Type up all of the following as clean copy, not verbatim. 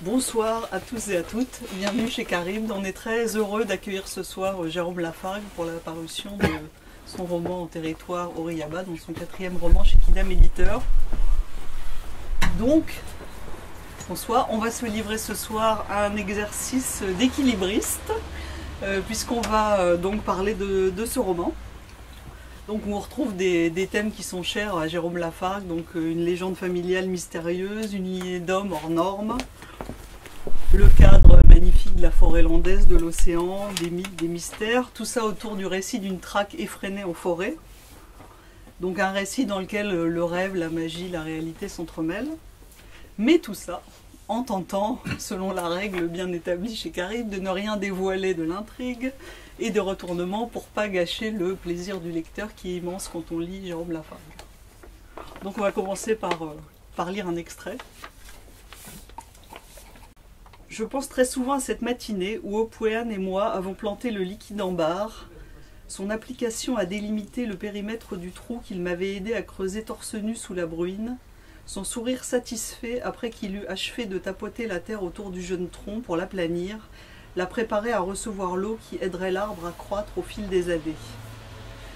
Bonsoir à tous et à toutes, bienvenue chez Caribde. On est très heureux d'accueillir ce soir Jérôme Lafargue pour la parution de son roman En territoire Aurillabat, dans son 4e roman chez Kidam Éditeur. Donc, bonsoir, on va se livrer ce soir à un exercice d'équilibriste, puisqu'on va donc parler de ce roman. Donc on retrouve des thèmes qui sont chers à Jérôme Lafargue, donc une légende familiale mystérieuse, une lignée d'hommes hors normes, le cadre magnifique de la forêt landaise, de l'océan, des mythes, des mystères, tout ça autour du récit d'une traque effrénée en forêt. Donc un récit dans lequel le rêve, la magie, la réalité s'entremêlent. Mais tout ça en tentant, selon la règle bien établie chez Caribde, de ne rien dévoiler de l'intrigue et des retournements pour pas gâcher le plaisir du lecteur qui est immense quand on lit Jérôme Lafargue. Donc on va commencer par lire un extrait. Je pense très souvent à cette matinée où Opwéan et moi avons planté le liquide en barre. Son application a délimité le périmètre du trou qu'il m'avait aidé à creuser torse nu sous la bruine. Son sourire satisfait après qu'il eut achevé de tapoter la terre autour du jeune tronc pour l'aplanir, la préparer à recevoir l'eau qui aiderait l'arbre à croître au fil des années.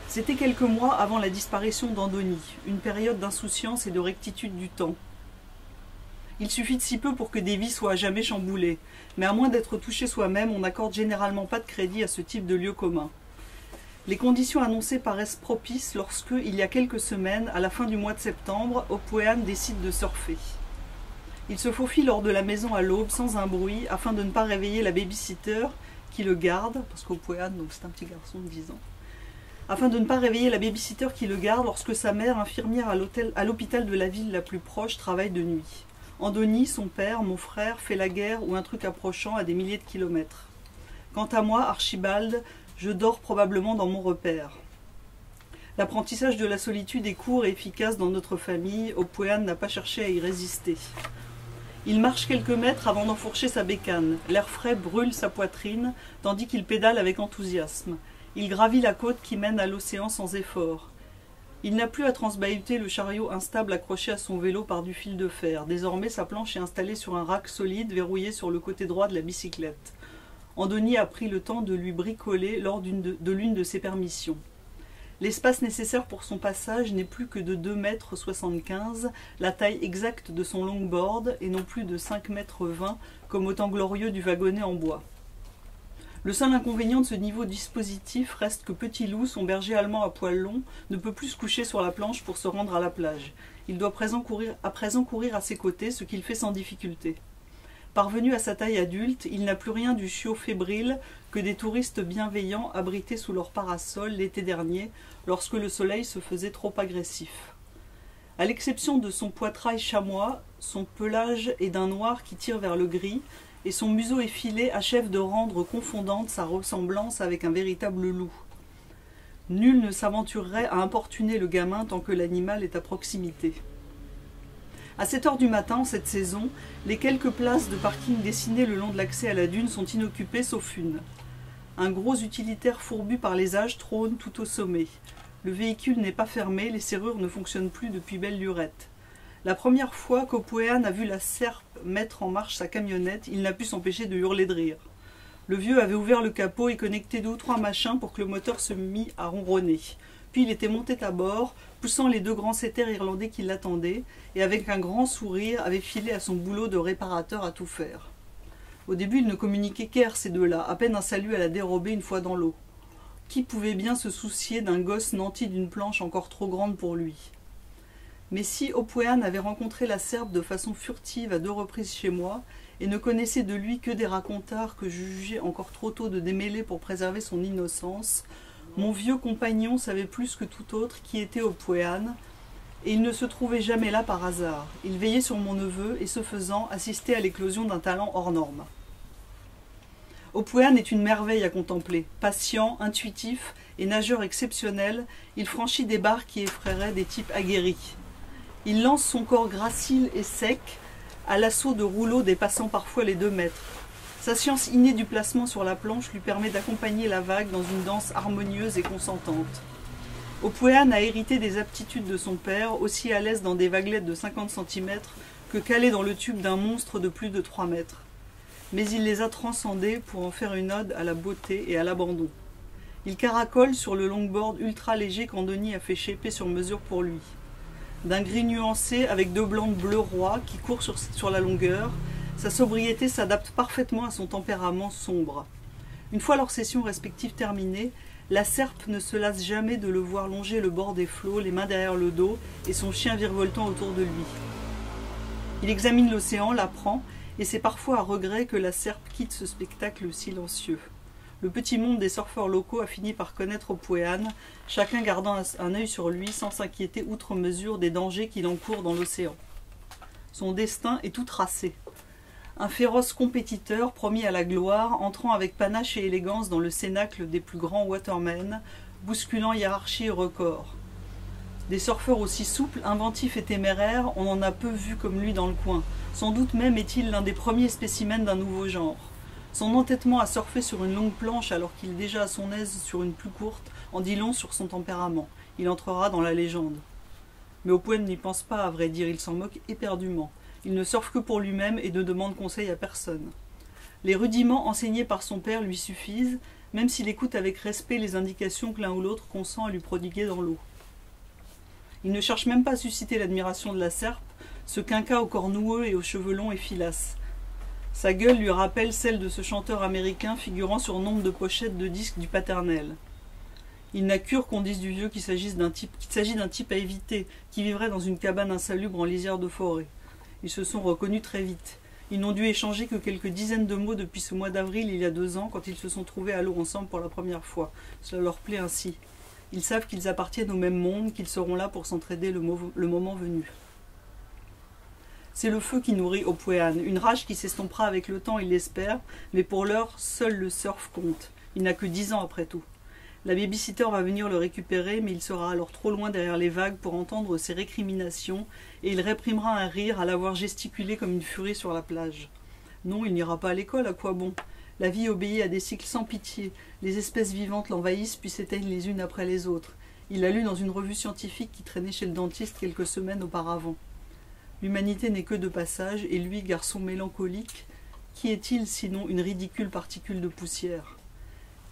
C'était quelques mois avant la disparition d'Andoni, une période d'insouciance et de rectitude du temps. Il suffit de si peu pour que des vies soient à jamais chamboulées, mais à moins d'être touché soi-même, on n'accorde généralement pas de crédit à ce type de lieu commun. Les conditions annoncées paraissent propices lorsque, il y a quelques semaines, à la fin du mois de septembre, Opwéan décide de surfer. Il se faufile hors de la maison à l'aube, sans un bruit, afin de ne pas réveiller la baby-sitter qui le garde, parce qu'Opwéan, c'est un petit garçon de 10 ans, afin de ne pas réveiller la baby-sitter qui le garde lorsque sa mère, infirmière à l'hôpital de la ville la plus proche, travaille de nuit. Andoni, son père, mon frère, fait la guerre ou un truc approchant à des milliers de kilomètres. Quant à moi, Archibald, je dors probablement dans mon repère. L'apprentissage de la solitude est court et efficace dans notre famille. Opwéan n'a pas cherché à y résister. Il marche quelques mètres avant d'enfourcher sa bécane. L'air frais brûle sa poitrine, tandis qu'il pédale avec enthousiasme. Il gravit la côte qui mène à l'océan sans effort. Il n'a plus à transbahuter le chariot instable accroché à son vélo par du fil de fer. Désormais, sa planche est installée sur un rack solide, verrouillé sur le côté droit de la bicyclette. Andoni a pris le temps de lui bricoler lors de l'une de ses permissions. L'espace nécessaire pour son passage n'est plus que de 2,75 m, la taille exacte de son longboard, et non plus de 5,20 m comme au temps glorieux du wagonnet en bois. Le seul inconvénient de ce niveau dispositif reste que Petit Loup, son berger allemand à poil long, ne peut plus se coucher sur la planche pour se rendre à la plage. Il doit à présent courir à ses côtés, ce qu'il fait sans difficulté. Parvenu à sa taille adulte, il n'a plus rien du chiot fébrile que des touristes bienveillants abrités sous leur parasol l'été dernier, lorsque le soleil se faisait trop agressif. À l'exception de son poitrail chamois, son pelage est d'un noir qui tire vers le gris, et son museau effilé achève de rendre confondante sa ressemblance avec un véritable loup. Nul ne s'aventurerait à importuner le gamin tant que l'animal est à proximité. À 7 h du matin, en cette saison, les quelques places de parking dessinées le long de l'accès à la dune sont inoccupées sauf une. Un gros utilitaire fourbu par les âges trône tout au sommet. Le véhicule n'est pas fermé, les serrures ne fonctionnent plus depuis belle lurette. La première fois qu'Opwéan a vu la serpe mettre en marche sa camionnette, il n'a pu s'empêcher de hurler de rire. Le vieux avait ouvert le capot et connecté 2 ou 3 machins pour que le moteur se mît à ronronner. Puis il était monté à bord, poussant les 2 grands setters irlandais qui l'attendaient, et avec un grand sourire avait filé à son boulot de réparateur à tout faire. Au début, ils ne communiquaient qu'air ces deux-là, à peine un salut à la dérobée une fois dans l'eau. Qui pouvait bien se soucier d'un gosse nanti d'une planche encore trop grande pour lui? Mais si Opwéan avait rencontré la Serbe de façon furtive à 2 reprises chez moi, et ne connaissait de lui que des racontards que je jugeais encore trop tôt de démêler pour préserver son innocence, mon vieux compagnon savait plus que tout autre qui était Opwéan, et il ne se trouvait jamais là par hasard. Il veillait sur mon neveu et, ce faisant, assistait à l'éclosion d'un talent hors norme. Opwéan est une merveille à contempler. Patient, intuitif et nageur exceptionnel, il franchit des barres qui effraieraient des types aguerris. Il lance son corps gracile et sec à l'assaut de rouleaux dépassant parfois les 2 mètres. Sa science innée du placement sur la planche lui permet d'accompagner la vague dans une danse harmonieuse et consentante. Opwéan a hérité des aptitudes de son père, aussi à l'aise dans des vaguelettes de 50 cm que calés dans le tube d'un monstre de plus de 3 mètres. Mais il les a transcendés pour en faire une ode à la beauté et à l'abandon. Il caracole sur le longboard ultra léger qu'Andoni a fait shaper sur mesure pour lui. D'un gris nuancé avec 2 blancs bleu roi qui courent sur la longueur, sa sobriété s'adapte parfaitement à son tempérament sombre. Une fois leurs sessions respectives terminées, la serpe ne se lasse jamais de le voir longer le bord des flots, les mains derrière le dos et son chien virevoltant autour de lui. Il examine l'océan, l'apprend, et c'est parfois à regret que la serpe quitte ce spectacle silencieux. Le petit monde des surfeurs locaux a fini par connaître Opwean, chacun gardant un œil sur lui sans s'inquiéter outre mesure des dangers qu'il encourt dans l'océan. Son destin est tout tracé. Un féroce compétiteur promis à la gloire, entrant avec panache et élégance dans le cénacle des plus grands watermen, bousculant hiérarchie et records. Des surfeurs aussi souples, inventifs et téméraires, on en a peu vu comme lui dans le coin. Sans doute même est-il l'un des premiers spécimens d'un nouveau genre. Son entêtement à surfer sur une longue planche alors qu'il est déjà à son aise sur une plus courte en dit long sur son tempérament. Il entrera dans la légende. Mais Opwean n'y pense pas, à vrai dire, il s'en moque éperdument. Il ne surfe que pour lui-même et ne demande conseil à personne. Les rudiments enseignés par son père lui suffisent, même s'il écoute avec respect les indications que l'un ou l'autre consent à lui prodiguer dans l'eau. Il ne cherche même pas à susciter l'admiration de la serpe, ce quinquas au corps noueux et aux cheveux longs et filasses. Sa gueule lui rappelle celle de ce chanteur américain figurant sur nombre de pochettes de disques du paternel. Il n'a cure qu'on dise du vieux qu'il s'agit d'un type à éviter, qui vivrait dans une cabane insalubre en lisière de forêt. Ils se sont reconnus très vite. Ils n'ont dû échanger que quelques dizaines de mots depuis ce mois d'avril il y a 2 ans, quand ils se sont trouvés à l'eau ensemble pour la première fois. Cela leur plaît ainsi. Ils savent qu'ils appartiennent au même monde, qu'ils seront là pour s'entraider le moment venu. C'est le feu qui nourrit Opwean, une rage qui s'estompera avec le temps, il l'espère, mais pour l'heure, seul le surf compte. Il n'a que 10 ans après tout. La babysitter va venir le récupérer, mais il sera alors trop loin derrière les vagues pour entendre ses récriminations, et il réprimera un rire à l'avoir gesticulé comme une furie sur la plage. Non, il n'ira pas à l'école, à quoi bon? La vie obéit à des cycles sans pitié, les espèces vivantes l'envahissent puis s'éteignent les unes après les autres. Il l'a lu dans une revue scientifique qui traînait chez le dentiste quelques semaines auparavant. L'humanité n'est que de passage, et lui, garçon mélancolique, qui est-il sinon une ridicule particule de poussière?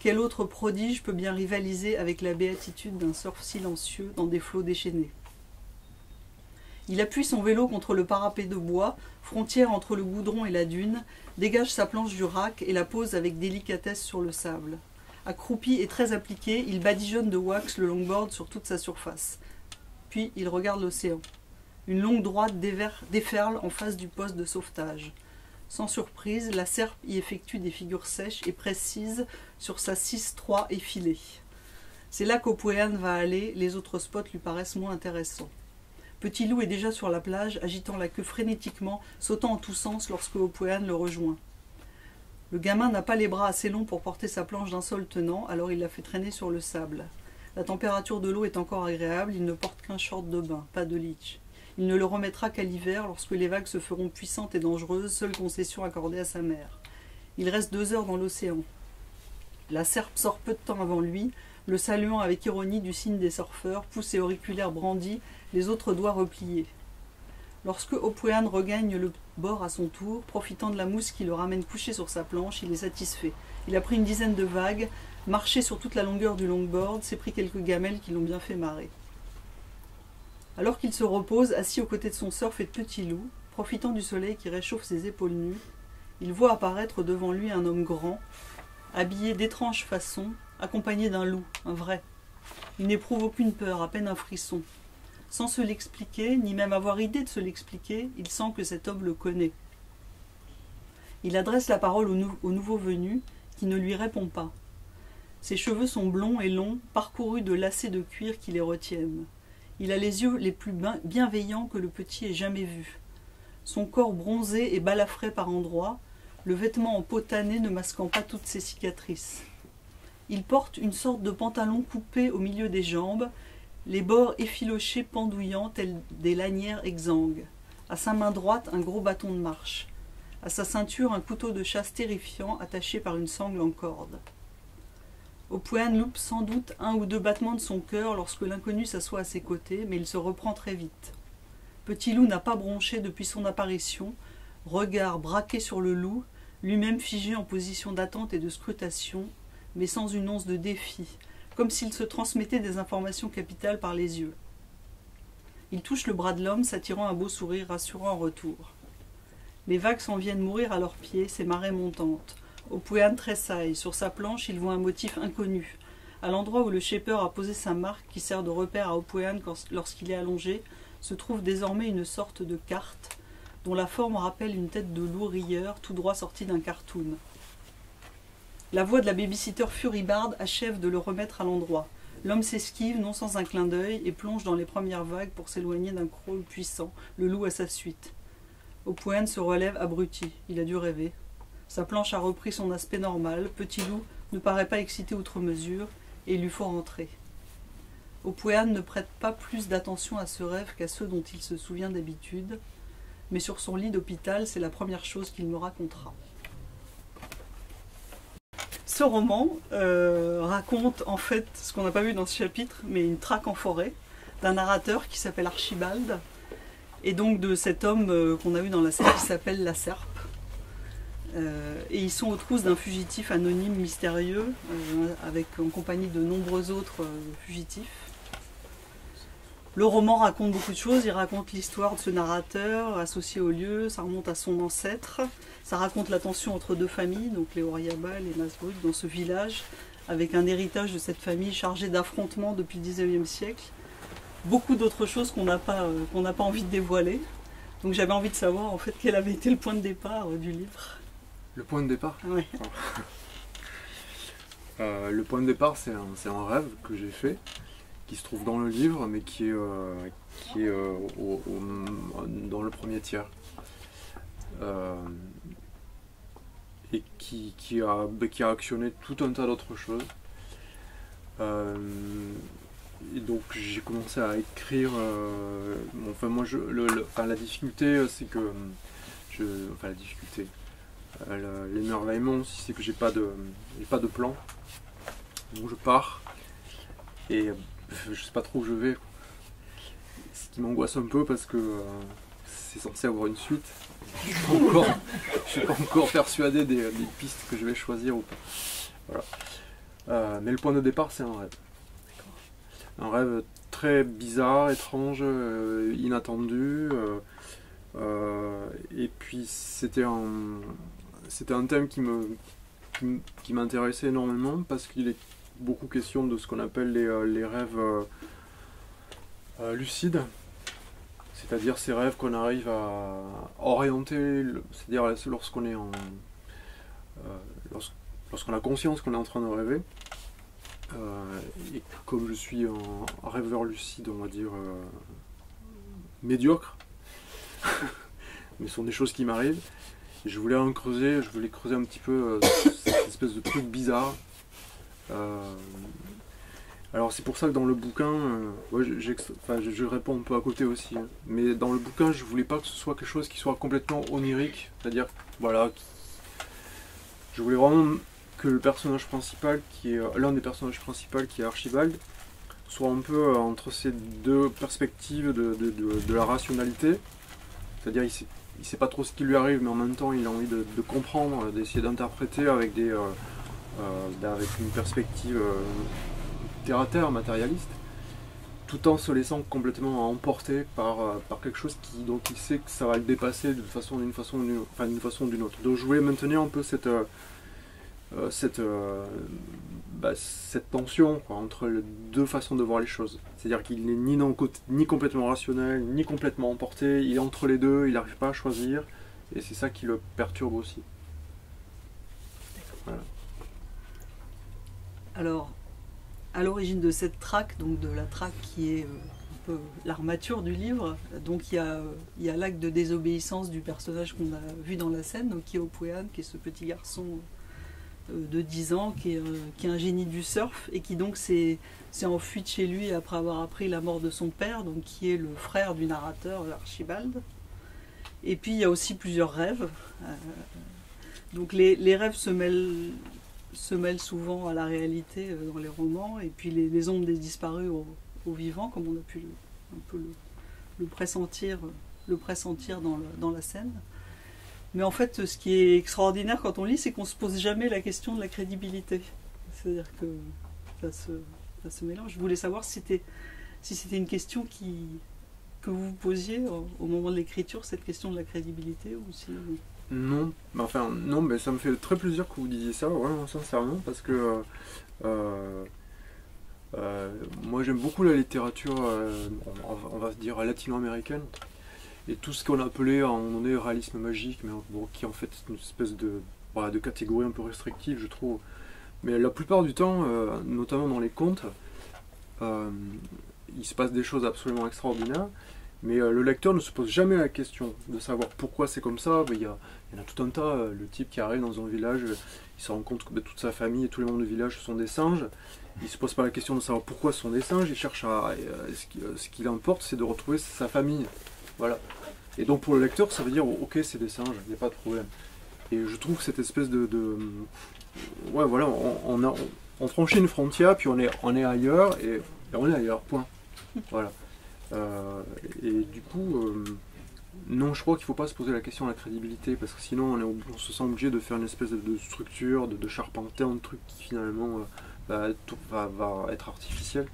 Quel autre prodige peut bien rivaliser avec la béatitude d'un surf silencieux dans des flots déchaînés? Il appuie son vélo contre le parapet de bois, frontière entre le goudron et la dune, dégage sa planche du rack et la pose avec délicatesse sur le sable. Accroupi et très appliqué, il badigeonne de wax le longboard sur toute sa surface. Puis il regarde l'océan. Une longue droite déferle en face du poste de sauvetage. Sans surprise, la serpe y effectue des figures sèches et précises sur sa 6-3 effilée. C'est là qu'Opwean va aller, les autres spots lui paraissent moins intéressants. Petit Loup est déjà sur la plage, agitant la queue frénétiquement, sautant en tous sens lorsque Opwean le rejoint. Le gamin n'a pas les bras assez longs pour porter sa planche d'un seul tenant, alors il la fait traîner sur le sable. La température de l'eau est encore agréable, il ne porte qu'un short de bain, pas de leech. Il ne le remettra qu'à l'hiver, lorsque les vagues se feront puissantes et dangereuses, seule concession accordée à sa mère. Il reste 2 heures dans l'océan. La serpe sort peu de temps avant lui, le saluant avec ironie du signe des surfeurs, pouce et auriculaire brandis, les autres doigts repliés. Lorsque Opwean regagne le bord à son tour, profitant de la mousse qui le ramène couché sur sa planche, il est satisfait. Il a pris une dizaine de vagues, marché sur toute la longueur du longboard, s'est pris quelques gamelles qui l'ont bien fait marrer. Alors qu'il se repose, assis aux côtés de son surf et de Petit Loup, profitant du soleil qui réchauffe ses épaules nues, il voit apparaître devant lui un homme grand, habillé d'étrange façon, accompagné d'un loup, un vrai. Il n'éprouve aucune peur, à peine un frisson. Sans se l'expliquer, ni même avoir idée de se l'expliquer, il sent que cet homme le connaît. Il adresse la parole au nouveau venu, qui ne lui répond pas. Ses cheveux sont blonds et longs, parcourus de lacets de cuir qui les retiennent. Il a les yeux les plus bienveillants que le petit ait jamais vus. Son corps bronzé et balafré par endroits, le vêtement en peau tannée ne masquant pas toutes ses cicatrices. Il porte une sorte de pantalon coupé au milieu des jambes, les bords effilochés pendouillants tels des lanières exsangues. À sa main droite, un gros bâton de marche. À sa ceinture, un couteau de chasse terrifiant attaché par une sangle en corde. Opwean loupe sans doute 1 ou 2 battements de son cœur lorsque l'inconnu s'assoit à ses côtés, mais il se reprend très vite. Petit Loup n'a pas bronché depuis son apparition, regard braqué sur le loup, lui-même figé en position d'attente et de scrutation, mais sans une once de défi, comme s'il se transmettait des informations capitales par les yeux. Il touche le bras de l'homme, s'attirant un beau sourire rassurant en retour. Les vagues s'en viennent mourir à leurs pieds, ces marées montantes. Opouéane tressaille. Sur sa planche, il voit un motif inconnu. À l'endroit où le shaper a posé sa marque, qui sert de repère à Opouéane lorsqu'il est allongé, se trouve désormais une sorte de carte, dont la forme rappelle une tête de loup rieur, tout droit sortie d'un cartoon. La voix de la babysitter furibarde achève de le remettre à l'endroit. L'homme s'esquive, non sans un clin d'œil, et plonge dans les premières vagues pour s'éloigner d'un crawl puissant, le loup à sa suite. Opouéane se relève abruti. Il a dû rêver. Sa planche a repris son aspect normal. Petit Loup ne paraît pas excité outre mesure, et il lui faut rentrer. Opouéane ne prête pas plus d'attention à ce rêve qu'à ceux dont il se souvient d'habitude, mais sur son lit d'hôpital, c'est la première chose qu'il me racontera. Ce roman raconte en fait ce qu'on n'a pas vu dans ce chapitre, mais une traque en forêt d'un narrateur qui s'appelle Archibald, et donc de cet homme qu'on a vu dans la scène qui s'appelle la Serpe. Et ils sont aux trousses d'un fugitif anonyme mystérieux, en compagnie de nombreux autres fugitifs. Le roman raconte beaucoup de choses, il raconte l'histoire de ce narrateur associé au lieu, ça remonte à son ancêtre, ça raconte la tension entre deux familles, donc les Oriabal et Nasbrug, dans ce village, avec un héritage de cette famille chargé d'affrontements depuis le XIXe siècle. Beaucoup d'autres choses qu'on n'a pas envie de dévoiler. Donc j'avais envie de savoir en fait quel avait été le point de départ du livre. Le point de départ? Ouais. Le point de départ, c'est un rêve que j'ai fait, qui se trouve dans le livre, mais qui est dans le premier tiers. Et qui a actionné tout un tas d'autres choses. Et donc j'ai commencé à écrire. La difficulté, c'est que l'émerveillement aussi, c'est que j'ai pas de plan. Donc je pars et je sais pas trop où je vais. Ce qui m'angoisse un peu parce que c'est censé avoir une suite. Je suis pas encore persuadé des pistes que je vais choisir ou pas. Voilà. Mais le point de départ, c'est un rêve. Un rêve très bizarre, étrange, inattendu. Et puis c'était un thème qui m'intéressait énormément parce qu'il est beaucoup question de ce qu'on appelle les rêves lucides. C'est-à-dire ces rêves qu'on arrive à orienter, c'est-à-dire lorsqu'on est lorsqu'on a conscience qu'on est en train de rêver. Et comme je suis un rêveur lucide, on va dire médiocre, mais ce sont des choses qui m'arrivent. Et je voulais creuser un petit peu cette espèce de truc bizarre. Alors c'est pour ça que dans le bouquin, je réponds un peu à côté aussi, hein, mais dans le bouquin je voulais pas que ce soit quelque chose qui soit complètement onirique, c'est-à-dire, voilà, je voulais vraiment que le personnage principal, qui est l'un des personnages principaux, qui est Archibald, soit un peu entre ces deux perspectives de la rationalité, c'est-à-dire il sait pas trop ce qui lui arrive, mais en même temps il a envie de comprendre, d'essayer d'interpréter avec une perspective terre à terre, matérialiste, tout en se laissant complètement emporter par quelque chose dont il sait que ça va le dépasser d'une façon ou d'une autre. Donc je voulais maintenir un peu cette tension, quoi, entre les deux façons de voir les choses. C'est-à-dire qu'il n'est ni complètement rationnel, ni complètement emporté, il est entre les deux, il n'arrive pas à choisir, et c'est ça qui le perturbe aussi. Voilà. Alors, à l'origine de cette traque, donc de la traque qui est un peu l'armature du livre, donc il y a l'acte de désobéissance du personnage qu'on a vu dans la scène, donc qui est Opouéane, qui est ce petit garçon de 10 ans, qui est un génie du surf, et qui donc s'est enfui de chez lui après avoir appris la mort de son père, donc qui est le frère du narrateur, Archibald. Et puis il y a aussi plusieurs rêves. Donc les rêves se mêlent souvent à la réalité dans les romans, et puis les ombres des disparus aux vivants, comme on a pu un peu le pressentir dans la scène. Mais en fait, ce qui est extraordinaire quand on lit, c'est qu'on ne se pose jamais la question de la crédibilité. C'est-à-dire que ça se mélange. Je voulais savoir si c'était une question que vous posiez au moment de l'écriture, cette question de la crédibilité, ou si... Non, non, mais ça me fait très plaisir que vous disiez ça, vraiment sincèrement, parce que moi j'aime beaucoup la littérature, on va se dire latino-américaine, et tout ce qu'on appelait à un moment donné réalisme magique, mais bon, qui en fait une espèce de catégorie un peu restrictive, je trouve. Mais la plupart du temps, notamment dans les contes, il se passe des choses absolument extraordinaires, mais le lecteur ne se pose jamais la question de savoir pourquoi c'est comme ça. Il y en a tout un tas. Le type qui arrive dans un village, il se rend compte que toute sa famille et tout le monde du village sont des singes. Il ne se pose pas la question de savoir pourquoi ce sont des singes. Il cherche ce qui l'importe, c'est de retrouver sa famille. Voilà. Et donc pour le lecteur, ça veut dire ok, c'est des singes, il n'y a pas de problème. Et je trouve que cette espèce ouais, voilà, on franchit une frontière, puis on est ailleurs, et on est ailleurs, point. Voilà. Et du coup, non, je crois qu'il ne faut pas se poser la question de la crédibilité, parce que sinon on se sent obligé de faire une espèce de structure, de charpenter un truc qui finalement va être artificiel.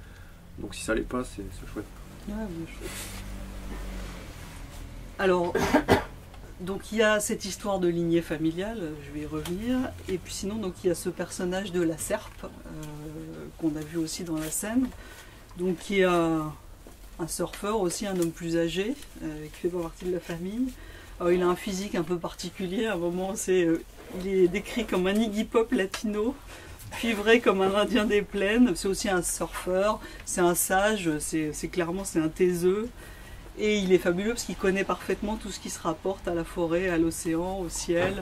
Donc si ça l'est pas, c'est chouette. Ouais, alors, donc il y a cette histoire de lignée familiale, je vais y revenir, et puis sinon donc il y a ce personnage de la serpe qu'on a vu aussi dans la scène, donc qui est un surfeur aussi, un homme plus âgé, qui fait pas partie de la famille. Alors, il a un physique un peu particulier, à un moment il est décrit comme un Iggy Pop latino, cuivré comme un Indien des plaines. C'est aussi un surfeur, c'est un sage, clairement c'est un taiseux. Et il est fabuleux parce qu'il connaît parfaitement tout ce qui se rapporte à la forêt, à l'océan, au ciel.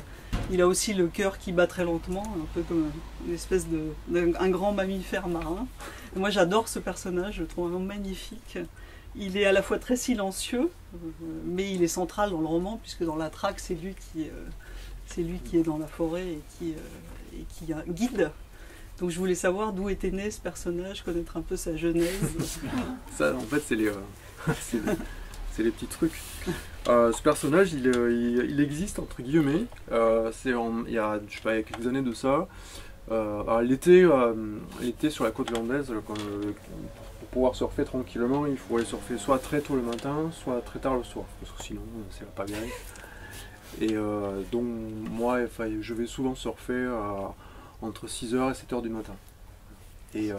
Il a aussi le cœur qui bat très lentement, un peu comme une espèce un grand mammifère marin. Et moi j'adore ce personnage, je le trouve vraiment magnifique. Il est à la fois très silencieux, mais il est central dans le roman, puisque dans la traque, c'est lui qui est dans la forêt et qui guide. Donc je voulais savoir d'où était né ce personnage, connaître un peu sa genèse. Ça, en fait, c'est les petits trucs. Ce personnage, il existe, entre guillemets. Il y a quelques années de ça. L'été, sur la côte hollandaise, pour pouvoir surfer tranquillement, il faut aller surfer soit très tôt le matin, soit très tard le soir, parce que sinon, c'est la pagaille. Et donc, moi, je vais souvent surfer entre 6h et 7h du matin. Et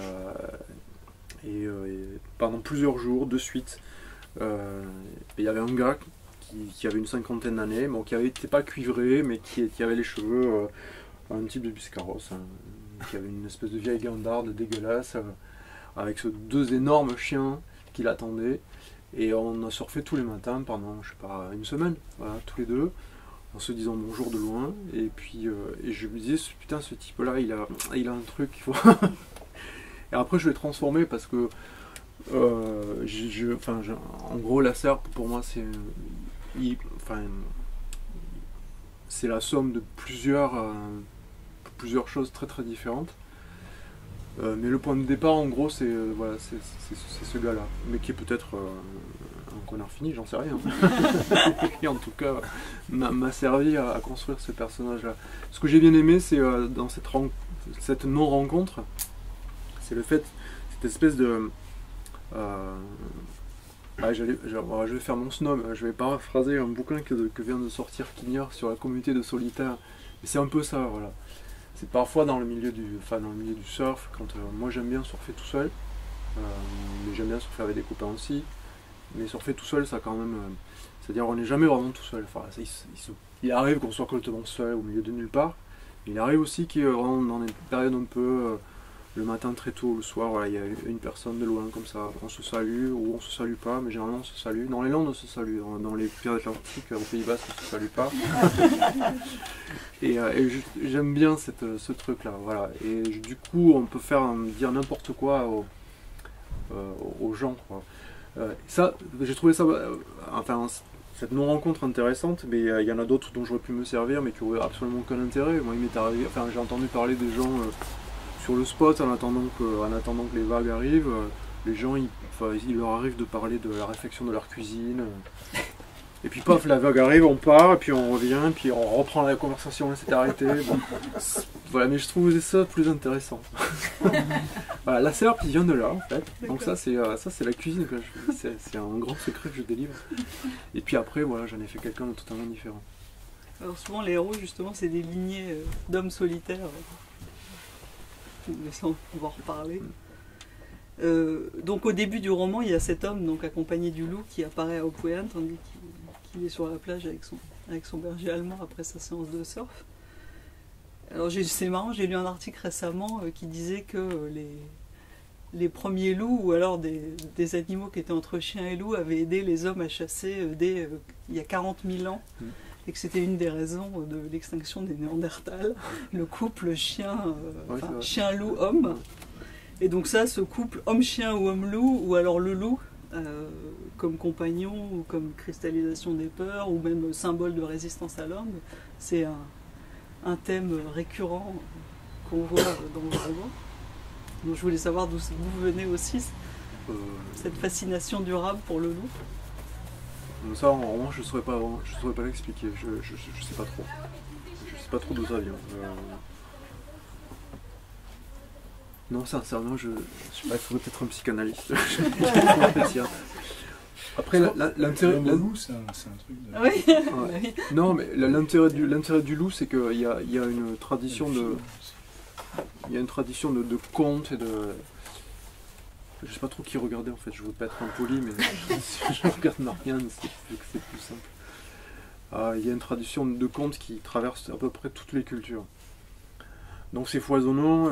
pendant plusieurs jours de suite, il y avait un gars qui avait une cinquantaine d'années, bon, qui n'était pas cuivré, mais qui avait les cheveux un type de Biscarros, qui avait une espèce de vieille guindarde dégueulasse, avec deux énormes chiens qui l'attendaient. Et on a surfé tous les matins pendant, je sais pas, une semaine, voilà, tous les deux, en se disant bonjour de loin. Et puis et je me disais, putain, ce type-là, il a un truc, il faut... Et après, je l'ai transformé parce que en gros, la serpe, pour moi, c'est la somme de plusieurs choses très très différentes. Mais le point de départ, en gros, c'est ce gars-là, mais qui est peut-être un connard fini, j'en sais rien. Et en tout cas, m'a servi à construire ce personnage-là. Ce que j'ai bien aimé, c'est dans cette non-rencontre, c'est le fait, cette espèce de... je vais faire mon snob, je vais paraphraser un bouquin que vient de sortir Quignard sur la communauté de solitaires. Et c'est un peu ça, voilà. C'est parfois dans le milieu du surf, quand moi j'aime bien surfer tout seul, mais j'aime bien surfer avec des copains aussi. Mais surfer tout seul, ça quand même, c'est-à-dire on n'est jamais vraiment tout seul. Enfin, il arrive qu'on soit complètement seul au milieu de nulle part. Il arrive aussi qu'il y ait vraiment dans des périodes un peu le matin très tôt, le soir, voilà, il y a une personne de loin comme ça, on se salue ou on se salue pas, mais généralement on se salue. Dans les Landes on se salue, dans les Pyrénées-Atlantiques, au Pays Basque on se salue pas. et j'aime bien ce truc là, voilà. Et du coup on peut dire n'importe quoi aux gens, quoi. Ça, j'ai trouvé ça, cette non-rencontre intéressante, mais il y en a d'autres dont j'aurais pu me servir, mais qui n'auraient absolument aucun intérêt. Moi il m'est arrivé, j'ai entendu parler des gens sur le spot en attendant que les vagues arrivent, les gens, il leur arrive de parler de la réflexion de leur cuisine. Et puis paf, la vague arrive, on part, et puis on revient, puis on reprend la conversation, elle s'est arrêtée. Bon. Voilà, mais je trouve ça plus intéressant. Voilà, la serpe, il vient de là, en fait. Donc ça, c'est la cuisine, c'est un grand secret que je délivre. Et puis après, voilà, j'en ai fait quelqu'un de totalement différent. Alors souvent, les héros, justement, c'est des lignées d'hommes solitaires. Mais ça, on va en reparler. Donc au début du roman, il y a cet homme donc accompagné du loup qui apparaît à Opwean tandis qu'il est sur la plage avec son berger allemand après sa séance de surf. Alors c'est marrant, j'ai lu un article récemment qui disait que les premiers loups ou alors des animaux qui étaient entre chien et loup avaient aidé les hommes à chasser il y a 40 000 ans. Et que c'était une des raisons de l'extinction des Néandertals, le couple chien-loup-homme. Et donc ça, ce couple homme-chien ou homme-loup, ou alors le loup, comme compagnon, ou comme cristallisation des peurs, ou même symbole de résistance à l'homme, c'est un thème récurrent qu'on voit dans le roman. Donc je voulais savoir d'où vous venez aussi, cette fascination durable pour le loup. Ça, en revanche, je ne saurais pas l'expliquer, je sais pas trop. Je sais pas trop d'où ça vient. Non, sincèrement, je sais pas, il faudrait peut-être un psychanalyste. Après, l'intérêt... Le loup, c'est un truc de... Oui. Ouais. Non, mais l'intérêt du loup, c'est qu'il y a une tradition de... Il y a une tradition de contes et de... Je sais pas trop qui regarder en fait, je veux pas être impoli, mais je regarde Marianne, c'est plus simple. Il y a une tradition de contes qui traverse à peu près toutes les cultures. Donc c'est foisonnant,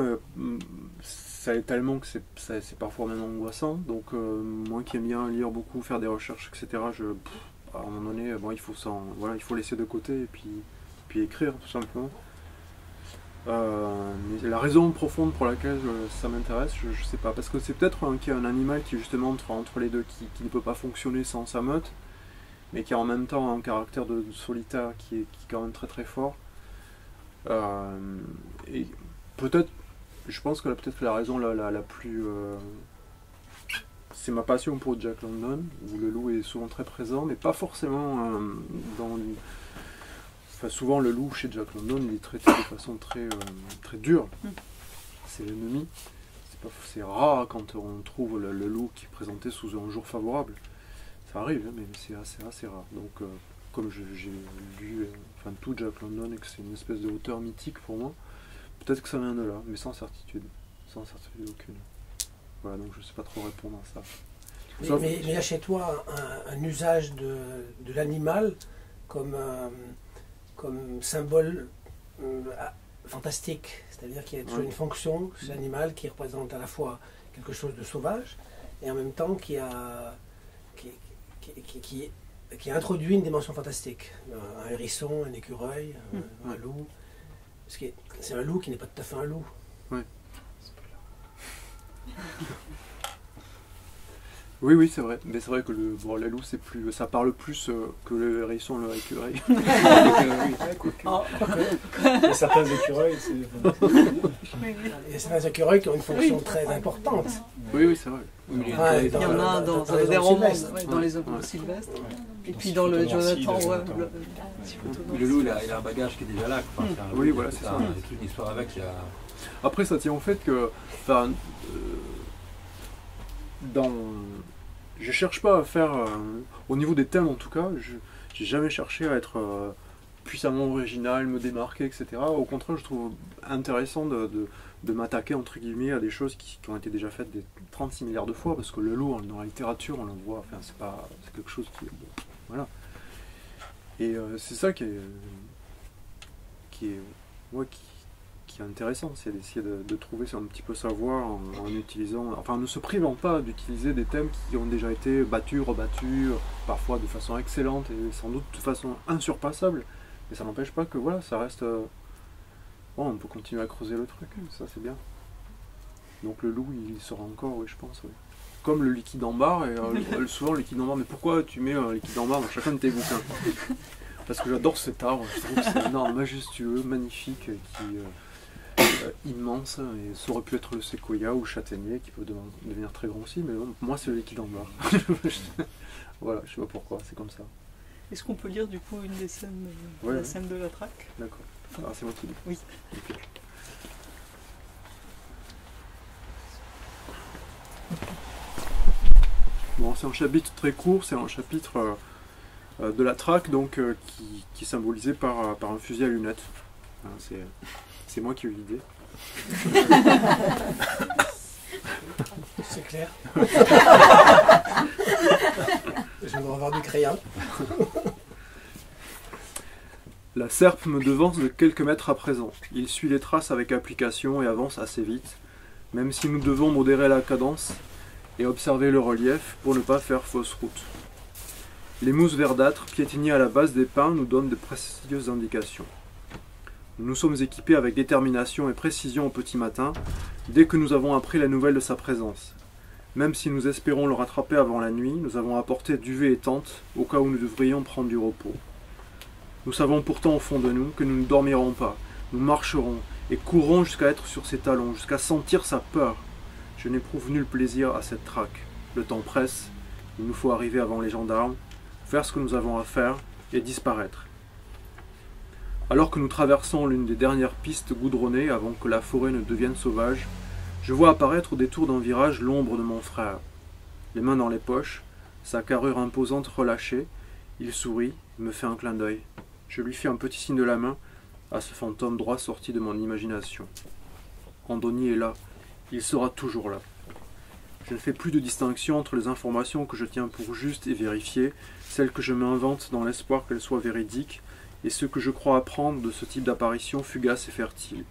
ça est tellement que c'est parfois même angoissant. Donc moi qui aime bien lire beaucoup, faire des recherches, etc., à un moment donné, il faut laisser de côté et puis écrire tout simplement. Mais la raison profonde pour laquelle ça m'intéresse, je sais pas, parce que c'est peut-être qu'il y a un animal qui justement entre les deux, qui ne peut pas fonctionner sans sa meute, mais qui a en même temps un caractère de solitaire qui est quand même très très fort. Et peut-être, je pense que peut-être la raison la plus... c'est ma passion pour Jack London, où le loup est souvent très présent, mais pas forcément dans... Enfin, souvent le loup chez Jack London, il est traité de façon très, très dure. C'est l'ennemi. C'est rare quand on trouve le loup qui est présenté sous un jour favorable. Ça arrive, hein, mais c'est assez rare. Donc, comme j'ai lu tout Jack London et que c'est une espèce de auteur mythique pour moi, peut-être que ça vient de là, mais sans certitude. Sans certitude aucune. Voilà, donc je ne sais pas trop répondre à ça. Mais il y a chez toi un usage de l'animal comme symbole fantastique, c'est-à-dire qu'il y a toujours une fonction chez l'animal qui représente à la fois quelque chose de sauvage et en même temps qui introduit une dimension fantastique. Un hérisson, un écureuil, un loup. Parce que c'est un loup qui n'est pas tout à fait un loup. Ouais. Oui, c'est vrai. Mais c'est vrai que le loup, ça parle plus que le hérisson, le écureuil. Il y a certains écureuils, Il y a certains écureuils qui ont une fonction très importante. Oui, c'est vrai. Il y en a dans des romans, dans les hommes sylvestres. Et puis dans le Jonathan, le loup, il a un bagage qui est déjà là. Oui, voilà, c'est ça. Il y a toute une histoire avec. Après, ça tient au fait que... Je cherche pas à faire... au niveau des thèmes, en tout cas, j'ai jamais cherché à être puissamment original, me démarquer, etc. Au contraire, je trouve intéressant de m'attaquer, entre guillemets, à des choses qui ont été déjà faites des 36 milliards de fois, parce que le loup, dans la littérature, on le voit, c'est quelque chose qui... voilà. Et c'est ça qui est intéressant, c'est d'essayer de trouver un petit peu sa voie en utilisant, enfin ne se privant pas d'utiliser des thèmes qui ont déjà été battus, rebattus, parfois de façon excellente et sans doute de façon insurpassable, mais ça n'empêche pas que voilà, ça reste... on peut continuer à creuser le truc, ça c'est bien. Donc le loup, il sera encore, oui, je pense, oui. Comme le liquide en barre, et souvent le liquide en barre, mais pourquoi tu mets un liquide en barre dans chacun de tes bouquins? Parce que j'adore cet arbre, je trouve que c'est un arbre majestueux, magnifique, qui immense, et ça aurait pu être le séquoia ou le châtaignier qui peut devenir très grand aussi, mais bon, pour moi c'est le liquide en barre. Voilà, je sais pas pourquoi, c'est comme ça. Est-ce qu'on peut lire du coup une des scènes, Ouais, la scène de la traque? D'accord. Ah, c'est moi qui lis. Oui. Ok. Bon, c'est un chapitre très court, c'est un chapitre de la traque, donc qui est symbolisé par un fusil à lunettes. Hein, c'est moi qui ai eu l'idée. C'est clair. Je dois avoir du crayon. La serpe me devance de quelques mètres à présent. Il suit les traces avec application et avance assez vite, même si nous devons modérer la cadence et observer le relief pour ne pas faire fausse route. Les mousses verdâtres piétinées à la base des pins nous donnent de précieuses indications. Nous nous sommes équipés avec détermination et précision au petit matin, dès que nous avons appris la nouvelle de sa présence. Même si nous espérons le rattraper avant la nuit, nous avons apporté duvet et tente au cas où nous devrions prendre du repos. Nous savons pourtant au fond de nous que nous ne dormirons pas, nous marcherons et courrons jusqu'à être sur ses talons, jusqu'à sentir sa peur. Je n'éprouve nul plaisir à cette traque. Le temps presse, il nous faut arriver avant les gendarmes, faire ce que nous avons à faire et disparaître. Alors que nous traversons l'une des dernières pistes goudronnées avant que la forêt ne devienne sauvage, je vois apparaître au détour d'un virage l'ombre de mon frère. Les mains dans les poches, sa carrure imposante relâchée, il sourit et me fait un clin d'œil. Je lui fais un petit signe de la main à ce fantôme droit sorti de mon imagination. Andoni est là, il sera toujours là. Je ne fais plus de distinction entre les informations que je tiens pour justes et vérifiées, celles que je m'invente dans l'espoir qu'elles soient véridiques, et ce que je crois apprendre de ce type d'apparition fugace et fertile.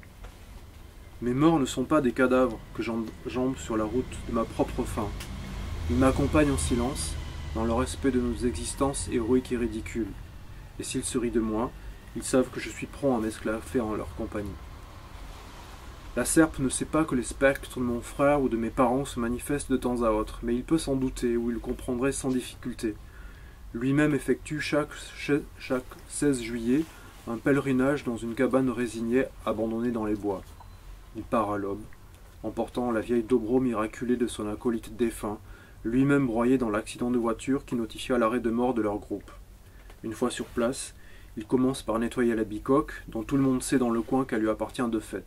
Mes morts ne sont pas des cadavres que j'enjambe sur la route de ma propre fin. Ils m'accompagnent en silence, dans le respect de nos existences héroïques et ridicules. Et s'ils se rient de moi, ils savent que je suis prompt à m'esclaffer en leur compagnie. La serpe ne sait pas que les spectres de mon frère ou de mes parents se manifestent de temps à autre, mais il peut s'en douter ou il comprendrait sans difficulté. Lui-même effectue chaque 16 juillet un pèlerinage dans une cabane résignée abandonnée dans les bois. Il part à l'aube, emportant la vieille dobro miraculée de son acolyte défunt, lui-même broyé dans l'accident de voiture qui notifia l'arrêt de mort de leur groupe. Une fois sur place, il commence par nettoyer la bicoque, dont tout le monde sait dans le coin qu'elle lui appartient de fait.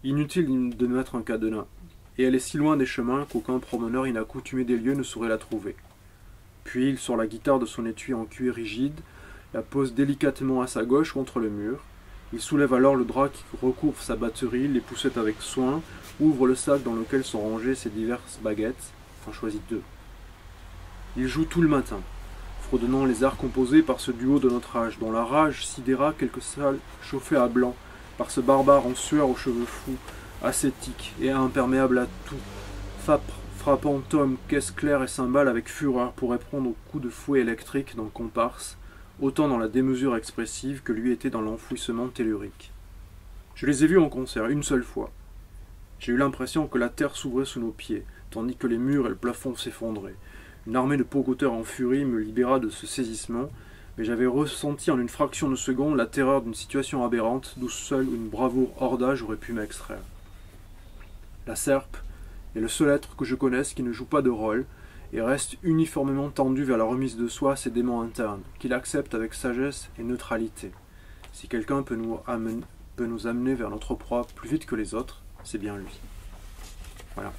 Inutile de mettre un cadenas, et elle est si loin des chemins qu'aucun promeneur inaccoutumé des lieux ne saurait la trouver. Puis il sort la guitare de son étui en cuir rigide, la pose délicatement à sa gauche contre le mur. Il soulève alors le drap qui recouvre sa batterie, les poussette avec soin, ouvre le sac dans lequel sont rangées ses diverses baguettes, en choisit 2. Il joue tout le matin, fredonnant les airs composés par ce duo de notre âge, dont la rage sidéra quelques salles chauffées à blanc, par ce barbare en sueur aux cheveux fous, ascétique et imperméable à tout, frappant Tom, caisse claire et cymbales avec fureur pour répondre aux coups de fouet électrique d'un comparse, autant dans la démesure expressive que lui était dans l'enfouissement tellurique. Je les ai vus en concert une seule fois. J'ai eu l'impression que la terre s'ouvrait sous nos pieds, tandis que les murs et le plafond s'effondraient. Une armée de pocoteurs en furie me libéra de ce saisissement, mais j'avais ressenti en une fraction de seconde la terreur d'une situation aberrante d'où seule une bravoure hors d'âge aurait pu m'extraire. La serpe est le seul être que je connaisse qui ne joue pas de rôle et reste uniformément tendu vers la remise de soi à ses démons internes, qu'il accepte avec sagesse et neutralité. Si quelqu'un peut nous amener vers notre proie plus vite que les autres, c'est bien lui. Voilà.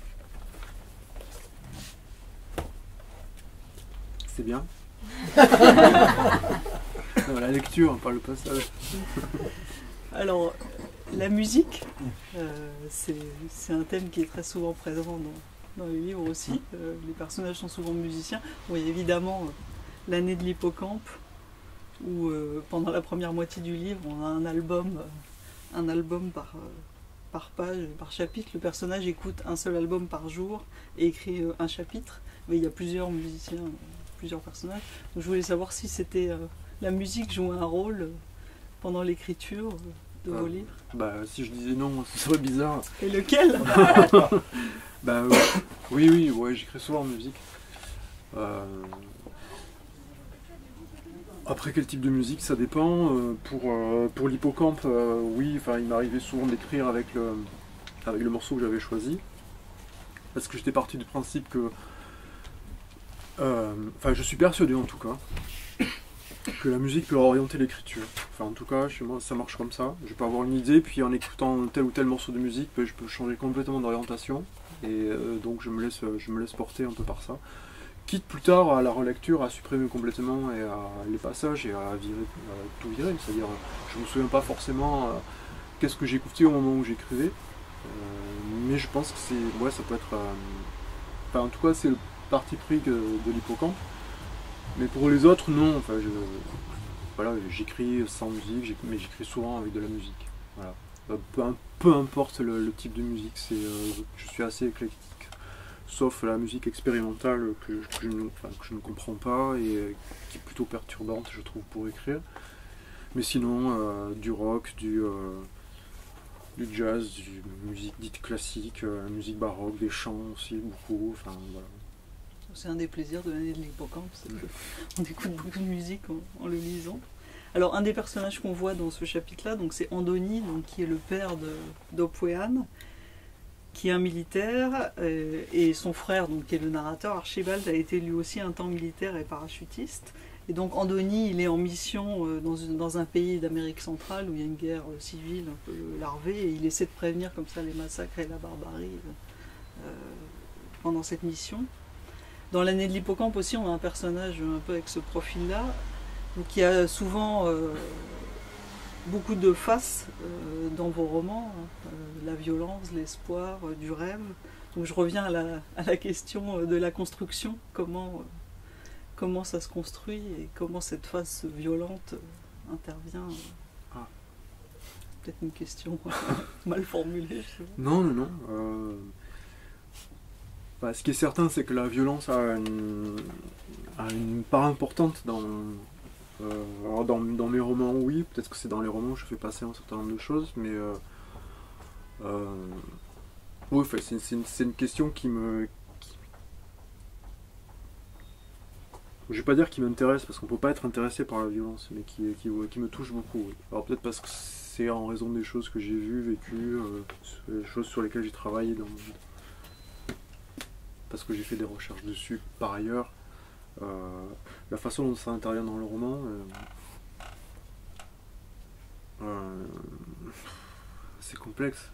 C'est bien. La lecture, pas le passage. Alors, la musique, c'est un thème qui est très souvent présent dans les livres aussi. Les personnages sont souvent musiciens. Bon, il y a évidemment l'année de l'hippocampe, où pendant la première moitié du livre, on a un album par page, par chapitre. Le personnage écoute un seul album par jour et écrit un chapitre. Mais il y a plusieurs musiciens, plusieurs personnages. Donc, je voulais savoir si c'était la musique jouait un rôle pendant l'écriture de vos livres. Bah, si je disais non, ce serait bizarre. Et lequel? Bah, oui, j'écris souvent en musique. Après, quel type de musique, ça dépend. Pour l'hippocampe, oui, il m'arrivait souvent d'écrire avec le morceau que j'avais choisi. Parce que j'étais parti du principe que... je suis persuadé en tout cas, que la musique peut orienter l'écriture. En tout cas, chez moi, ça marche comme ça. Je peux avoir une idée, puis en écoutant tel ou tel morceau de musique, je peux changer complètement d'orientation. Et donc je me laisse porter un peu par ça. Quitte plus tard à la relecture à supprimer complètement les passages et à tout virer. C'est-à-dire, je ne me souviens pas forcément qu'est-ce que j'écoutais au moment où j'écrivais. Mais je pense que ça peut être... en tout cas, c'est le parti pris de l'hippocampe. Mais pour les autres, non. J'écris sans musique, mais j'écris souvent avec de la musique. Voilà. Peu importe le type de musique, je suis assez éclectique. Sauf la musique expérimentale que je ne comprends pas et qui est plutôt perturbante, je trouve, pour écrire. Mais sinon, du rock, du jazz, du musique dite classique, la musique baroque, des chants aussi, beaucoup. Voilà. C'est un des plaisirs de l'année de l'hippocampe, c'est qu'on écoute beaucoup de musique en le lisant. Alors, un des personnages qu'on voit dans ce chapitre-là, c'est Andoni, qui est le père d'Opwean, qui est un militaire, et son frère, qui est le narrateur, Archibald, a été lui aussi un temps militaire et parachutiste. Et donc Andoni, il est en mission dans un pays d'Amérique centrale où il y a une guerre civile un peu larvée, et il essaie de prévenir comme ça les massacres et la barbarie pendant cette mission. Dans l'année de l'hippocampe aussi, on a un personnage un peu avec ce profil-là, qui a souvent beaucoup de faces dans vos romans, la violence, l'espoir, du rêve. Donc je reviens à la question de la construction, comment ça se construit et comment cette face violente intervient. Peut-être une question mal formulée. Je sais pas. Non. Ce qui est certain, c'est que la violence a une part importante dans mes romans, oui. Peut-être que c'est dans les romans où je fais passer un certain nombre de choses, mais oui, c'est une question qui me... Je vais pas dire qui m'intéresse, parce qu'on peut pas être intéressé par la violence, mais qui me touche beaucoup. Oui. Alors peut-être parce que c'est en raison des choses que j'ai vues, vécues, des choses sur lesquelles j'ai travaillé parce que j'ai fait des recherches dessus par ailleurs. La façon dont ça intervient dans le roman, c'est complexe.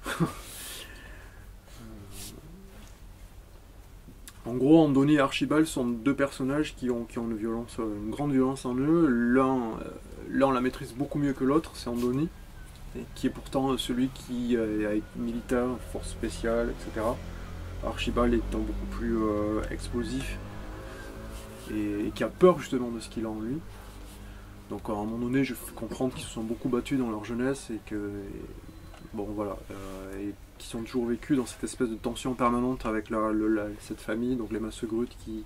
En gros, Andoni et Archibald sont deux personnages qui ont une grande violence en eux. L'un la maîtrise beaucoup mieux que l'autre, c'est Andoni, qui est pourtant celui qui a été militaire, force spéciale, etc. Archibald étant beaucoup plus explosif et qui a peur justement de ce qu'il a en lui. Donc à un moment donné, je comprends qu'ils se sont beaucoup battus dans leur jeunesse et qui sont toujours vécus dans cette espèce de tension permanente avec cette famille, donc les Massegrut, qui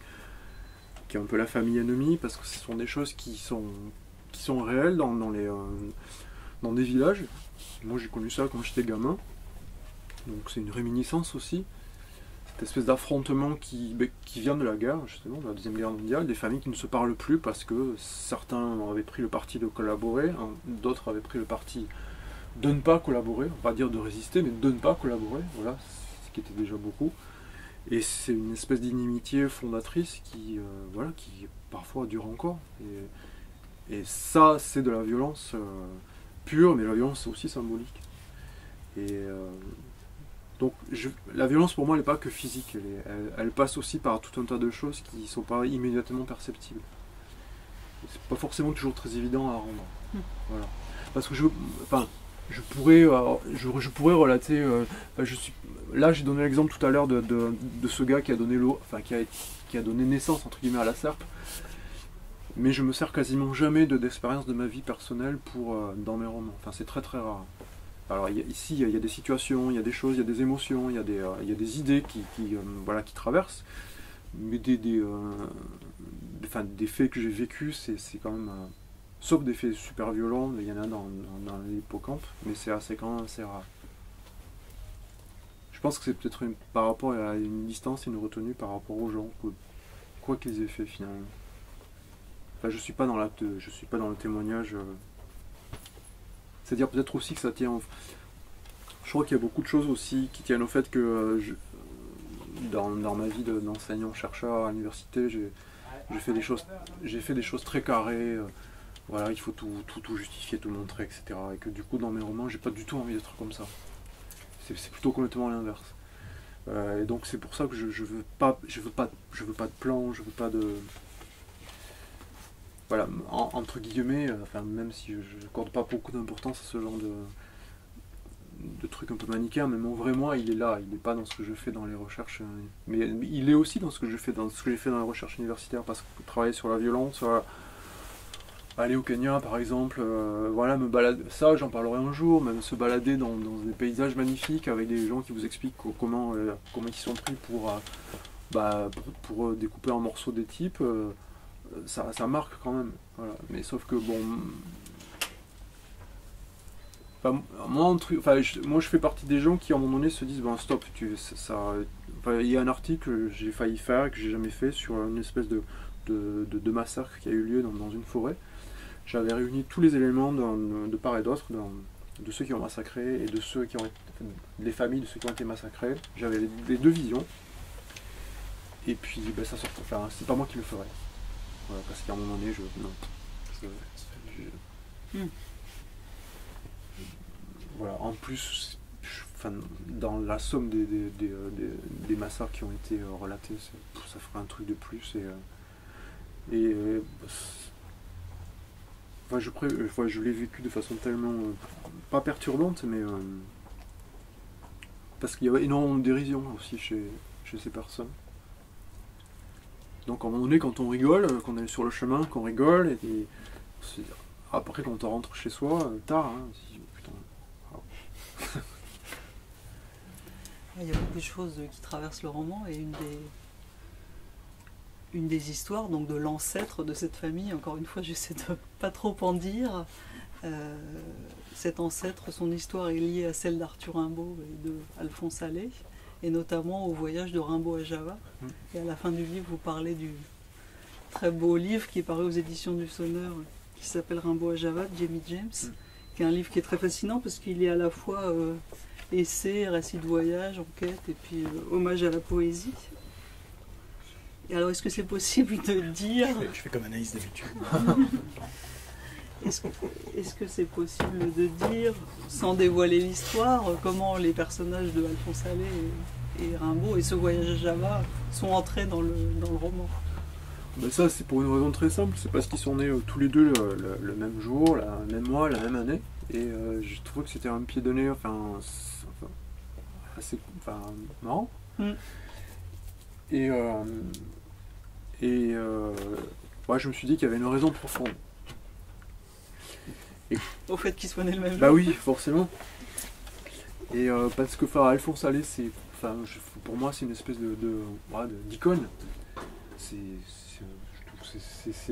est un peu la famille ennemie, parce que ce sont des choses qui sont réelles dans des villages. Moi j'ai connu ça quand j'étais gamin, donc c'est une réminiscence aussi. Cette espèce d'affrontement qui vient de la guerre, justement, de la Deuxième Guerre mondiale, des familles qui ne se parlent plus parce que certains avaient pris le parti de collaborer, d'autres avaient pris le parti de ne pas collaborer, on va pas dire de résister, mais de ne pas collaborer, voilà, ce qui était déjà beaucoup. Et c'est une espèce d'inimitié fondatrice qui parfois dure encore. Et ça, c'est de la violence pure, mais la violence aussi symbolique. Et donc la violence pour moi, elle n'est pas que physique, elle passe aussi par tout un tas de choses qui ne sont pas immédiatement perceptibles. C'est pas forcément toujours très évident à rendre. Voilà. Parce que je pourrais relater. Là, j'ai donné l'exemple tout à l'heure de ce gars qui a donné qui a donné naissance entre guillemets à la serpe. Mais je me sers quasiment jamais d'expérience de ma vie personnelle dans mes romans. Enfin, c'est très très rare. Alors ici, il y a des situations, il y a des choses, il y a des émotions, il y a des idées qui traversent. Mais des faits que j'ai vécus, c'est quand même... sauf des faits super violents, il y en a dans l'hippocampe, mais c'est quand même assez rare. Je pense que c'est peut-être par rapport à une distance et une retenue par rapport aux gens, quoi qu'ils aient fait finalement. Enfin, je suis pas dans l'acte, je suis pas dans le témoignage. C'est-à-dire peut-être aussi que ça tient. Je crois qu'il y a beaucoup de choses aussi qui tiennent au fait que dans ma vie d'enseignant chercheur à l'université, j'ai fait des choses très carrées. Voilà, il faut tout justifier, tout montrer, etc. Et que du coup, dans mes romans, j'ai pas du tout envie d'être comme ça. C'est plutôt complètement l'inverse. Et donc c'est pour ça que je veux pas de plan, je veux pas de... Voilà, entre guillemets, enfin, même si je n'accorde pas beaucoup d'importance à ce genre de trucs un peu manichéens, mais mon vrai moi, il est là, il n'est pas dans ce que je fais dans les recherches, mais il est aussi dans ce que j'ai fait dans les recherches universitaires, parce que travailler sur la violence, aller au Kenya par exemple, voilà, me balader, ça j'en parlerai un jour, même se balader dans des paysages magnifiques avec des gens qui vous expliquent comment ils sont pris pour découper en morceaux des types, ça marque quand même, voilà. Mais sauf que bon, moi je fais partie des gens qui à un moment donné se disent ben stop, il y a un article que j'ai failli faire et que j'ai jamais fait sur une espèce de massacre qui a eu lieu dans une forêt. J'avais réuni tous les éléments de part et d'autre de ceux qui ont massacré et de ceux qui ont été, les familles de ceux qui ont été massacrés. J'avais les deux visions. Et puis ben, ça sort. Enfin, c'est pas moi qui le ferais. Voilà, parce qu'à un moment donné, voilà. En plus, dans la somme des massacres qui ont été relatés, ça ferait un truc de plus. Enfin, je l'ai vécu de façon tellement pas perturbante, mais parce qu'il y avait énormément de dérision aussi chez ces personnes. Donc à un moment donné, quand on rigole, quand on est sur le chemin, qu'on rigole, et après quand on rentre chez soi, tard, hein, putain. Oh. Il y a beaucoup de choses qui traversent le roman, et une des histoires donc de l'ancêtre de cette famille, encore une fois j'essaie de pas trop en dire, cet ancêtre, son histoire est liée à celle d'Arthur Rimbaud et de Alphonse Allais, et notamment au voyage de Rimbaud à Java. Et à la fin du livre, vous parlez du très beau livre qui est paru aux éditions du Sonneur, qui s'appelle Rimbaud à Java, de Jamie James, qui est un livre qui est très fascinant parce qu'il est à la fois essai, récit de voyage, enquête, et puis hommage à la poésie. Et alors, est-ce que c'est possible de dire... Je fais comme Anaïs d'habitude. Est-ce que c'est possible de dire, sans dévoiler l'histoire, comment les personnages de Alphonse Allais et Rimbaud et ce voyage à Java sont entrés dans le roman? Ben ça, c'est pour une raison très simple, c'est parce qu'ils sont nés tous les deux le même jour, le même mois, la même année, et je trouve que c'était un pied de nez, assez marrant. Ouais, je me suis dit qu'il y avait une raison profonde. Au fait qu'ils soient nés le même jour. Bah oui, forcément. Et parce que Alphonse Allais, pour moi, c'est une espèce d'icône. C'est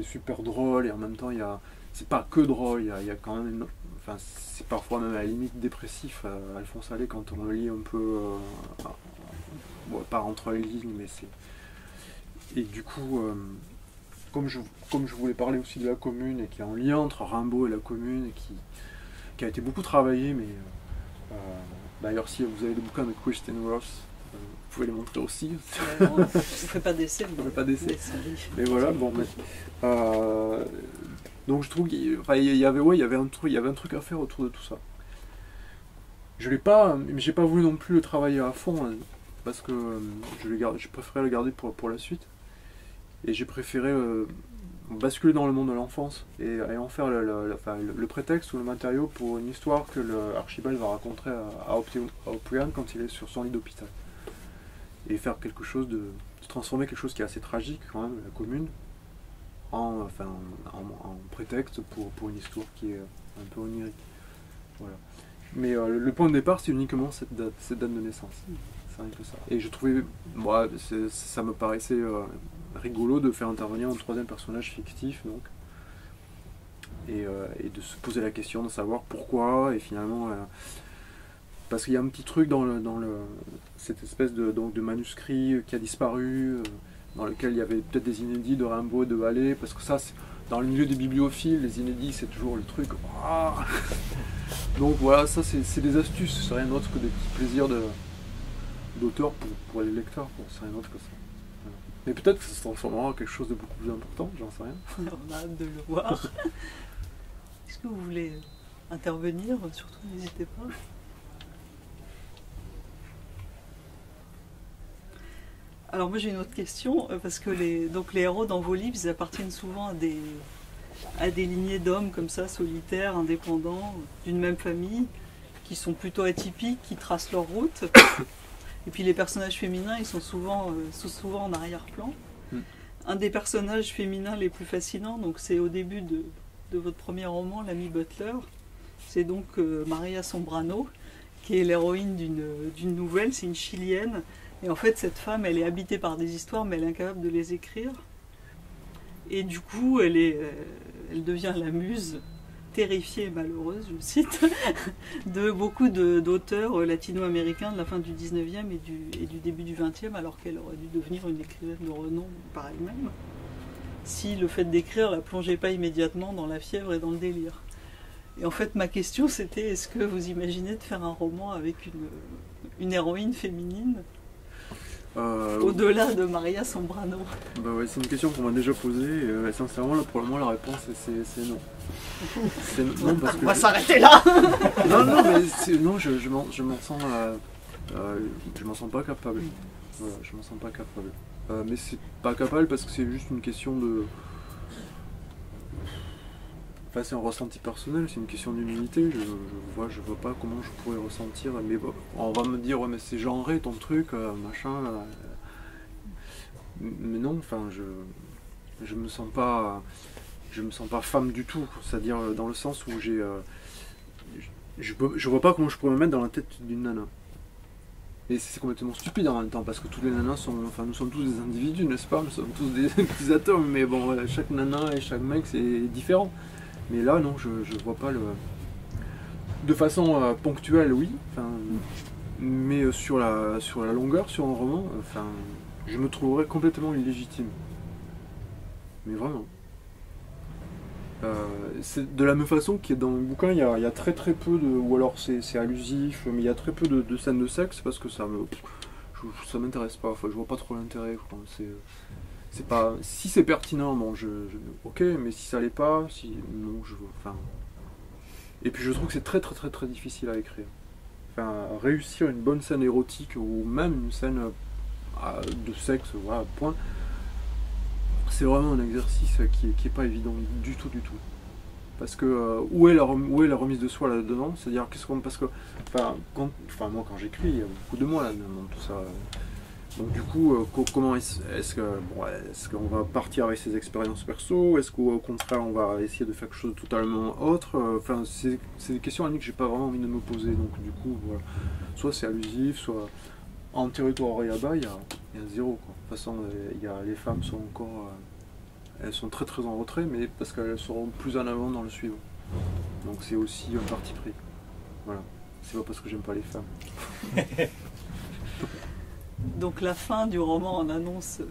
super drôle, et en même temps, c'est pas que drôle, il y a quand même c'est parfois même à la limite dépressif, Alphonse Allais, quand on le lit un peu, pas entre les lignes, mais c'est... Et du coup, comme je voulais parler aussi de la commune, et qui est en lien entre Rimbaud et la commune, et qui a été beaucoup travaillé, mais d'ailleurs, si vous avez le bouquin de Kristen Ross, vous pouvez les montrer aussi. On ne fait pas d'essai. On ne fait pas d'essai. Mais voilà, bon, donc je trouve qu'il y avait un truc à faire autour de tout ça. J'ai pas voulu non plus le travailler à fond, hein, parce que je préférais le garder pour la suite. Et j'ai préféré basculer dans le monde de l'enfance et en faire le prétexte ou le matériau pour une histoire que Archibald va raconter à O'Brien quand il est sur son lit d'hôpital. Et faire quelque chose de transformer quelque chose qui est assez tragique quand même, la commune, en prétexte pour une histoire qui est un peu onirique. Voilà. Mais le point de départ, c'est uniquement cette date de naissance. C'est un peu ça. Et je trouvais, ça me paraissait rigolo de faire intervenir un troisième personnage fictif, donc, et de se poser la question de savoir pourquoi, et finalement, parce qu'il y a un petit truc dans cette espèce de manuscrit qui a disparu, dans lequel il y avait peut-être des inédits de Rimbaud et de Allais, parce que ça, dans le milieu des bibliophiles, les inédits, c'est toujours le truc. Ouah. Donc voilà, ça c'est des astuces, c'est rien d'autre que des petits plaisirs d'auteur pour les lecteurs, bon, c'est rien d'autre que ça. Voilà. Mais peut-être que ça se transformera en quelque chose de beaucoup plus important, j'en sais rien. On a hâte de le voir. Est-ce que vous voulez intervenir? Surtout, n'hésitez pas. Alors moi j'ai une autre question, parce que les héros dans vos livres, ils appartiennent souvent à des lignées d'hommes comme ça, solitaires, indépendants, d'une même famille, qui sont plutôt atypiques, qui tracent leur route. Et puis les personnages féminins, ils sont souvent en arrière-plan. Un des personnages féminins les plus fascinants, donc c'est au début de votre premier roman, L'Ami Butler. C'est donc Maria Sombrano, qui est l'héroïne d'une nouvelle, c'est une Chilienne. Et en fait, cette femme, elle est habitée par des histoires, mais elle est incapable de les écrire. Et du coup, elle devient la muse terrifiée et malheureuse, je cite, de beaucoup d'auteurs latino-américains de la fin du 19e et du début du 20e, alors qu'elle aurait dû devenir une écrivaine de renom par elle-même, si le fait d'écrire la plongeait pas immédiatement dans la fièvre et dans le délire. Et en fait, ma question, c'était, est-ce que vous imaginez de faire un roman avec une héroïne féminine au-delà de Maria Sombrano? Bah ouais, c'est une question qu'on m'a déjà posée, et sincèrement, là, pour le moment, la réponse, c'est non. Non, parce que on va s'arrêter là. Non, mais non, je m'en sens... je m'en sens pas capable. Voilà, je m'en sens pas capable. Mais c'est pas capable parce que c'est juste une question de... Enfin, c'est un ressenti personnel, c'est une question d'humilité. Je vois pas comment je pourrais ressentir. Mais bon, on va me dire, ouais, mais c'est genré ton truc, machin. Mais non, enfin, je me sens pas femme du tout. C'est-à-dire dans le sens où je vois pas comment je pourrais me mettre dans la tête d'une nana. Et c'est complètement stupide en même temps, parce que tous les nanas sont... Enfin, nous sommes tous des individus, n'est-ce pas? Nous sommes tous des petits atomes, mais bon, chaque nana et chaque mec, c'est différent. Mais là, non, je vois pas le... De façon ponctuelle, oui, enfin, mais sur la longueur, sur un roman, enfin, je me trouverais complètement illégitime. Mais vraiment. C'est de la même façon qu'il y a dans le bouquin, il y a très peu de... Ou alors c'est allusif, mais il y a très peu de scènes de sexe, parce que ça m'intéresse pas, enfin, je vois pas trop l'intérêt. C'est pas... Si c'est pertinent, bon, ok, mais si ça l'est pas, non, enfin... Et puis je trouve que c'est très difficile à écrire. Enfin, réussir une bonne scène érotique, ou même une scène de sexe, voilà, point... C'est vraiment un exercice qui est pas évident du tout. Parce que où est la remise de soi là-dedans? C'est-à-dire parce que moi quand j'écris, il y a beaucoup de moi là dans tout ça. Donc du coup, comment est-ce qu'on va partir avec ses expériences perso? Est-ce qu'au contraire on va essayer de faire quelque chose de totalement autre? Enfin, c'est des questions à la limite que j'ai pas vraiment envie de me poser. Donc du coup, voilà. Soit c'est allusif, soit en territoire Oyaba, il y a zéro, quoi. De toute façon, les femmes sont encore... elles sont très en retrait, mais parce qu'elles seront plus en avant dans le suivant. Donc c'est aussi un parti pris. Voilà. C'est pas parce que j'aime pas les femmes. Donc la fin du roman en annonce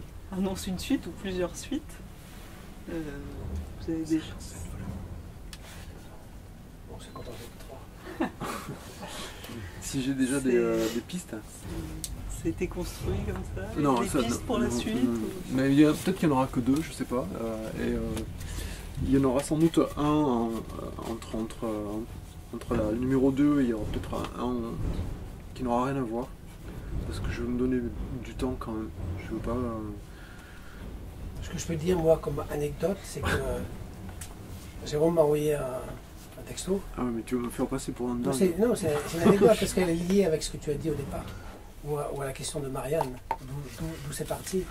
une suite ou plusieurs suites. Vous avez des choses. Bon, c'est content avec 3. Si j'ai déjà des pistes. C'était construit comme ça? Non, des pistes pour la suite? Mais peut-être qu'il n'y en aura que 2, je sais pas. Il y en aura sans doute un entre la numéro 2 et il y aura peut-être un qui n'aura rien à voir. Parce que je veux me donner du temps quand même. Je veux pas... Ce que je peux dire, moi, comme anecdote, c'est que Jérôme m'a envoyé un texto. Ah mais tu veux me faire passer pour un dingue? Non, c'est une anecdote parce qu'elle est liée avec ce que tu as dit au départ. Ou à la question de Marianne, d'où c'est parti.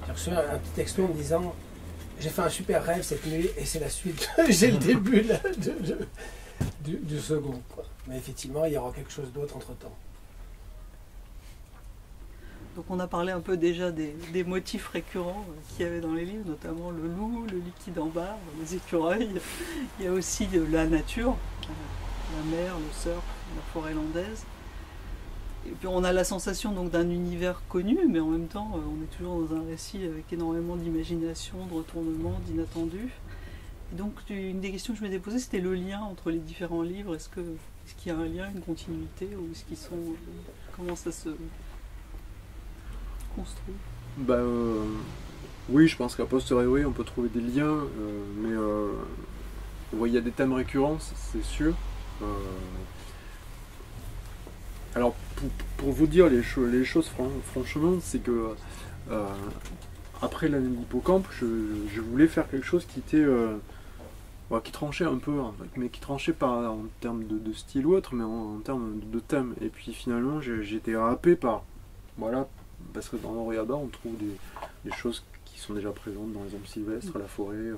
J'ai reçu un petit texto en me disant « J'ai fait un super rêve cette nuit et c'est la suite. J'ai le début là, du second. » Mais effectivement, il y aura quelque chose d'autre entre-temps. Donc on a parlé un peu déjà des motifs récurrents qu'il y avait dans les livres, notamment le loup, le liquide en barre, les écureuils. Il y a aussi la nature, la mer, le surf, la forêt landaise. Et puis on a la sensation donc d'un univers connu, mais en même temps on est toujours dans un récit avec énormément d'imagination, de retournement, d'inattendu. Et donc, une des questions que je m'étais posée, c'était le lien entre les différents livres. Est-ce qu'il y a un lien, une continuité, ou est-ce qu'ils sont... comment ça se construit? Oui, je pense qu'à posteriori, on peut trouver des liens, mais il y a des thèmes récurrents, c'est sûr. Alors, pour vous dire les choses franchement, c'est que après l'année d'Hippocampe, je voulais faire quelque chose qui était qui tranchait un peu, hein, mais qui tranchait pas en termes de style ou autre, mais en termes de thème. Et puis finalement, j'étais happé par, voilà, parce que dans l'Oriaba, on trouve des choses qui sont déjà présentes dans les hommes sylvestres, la forêt,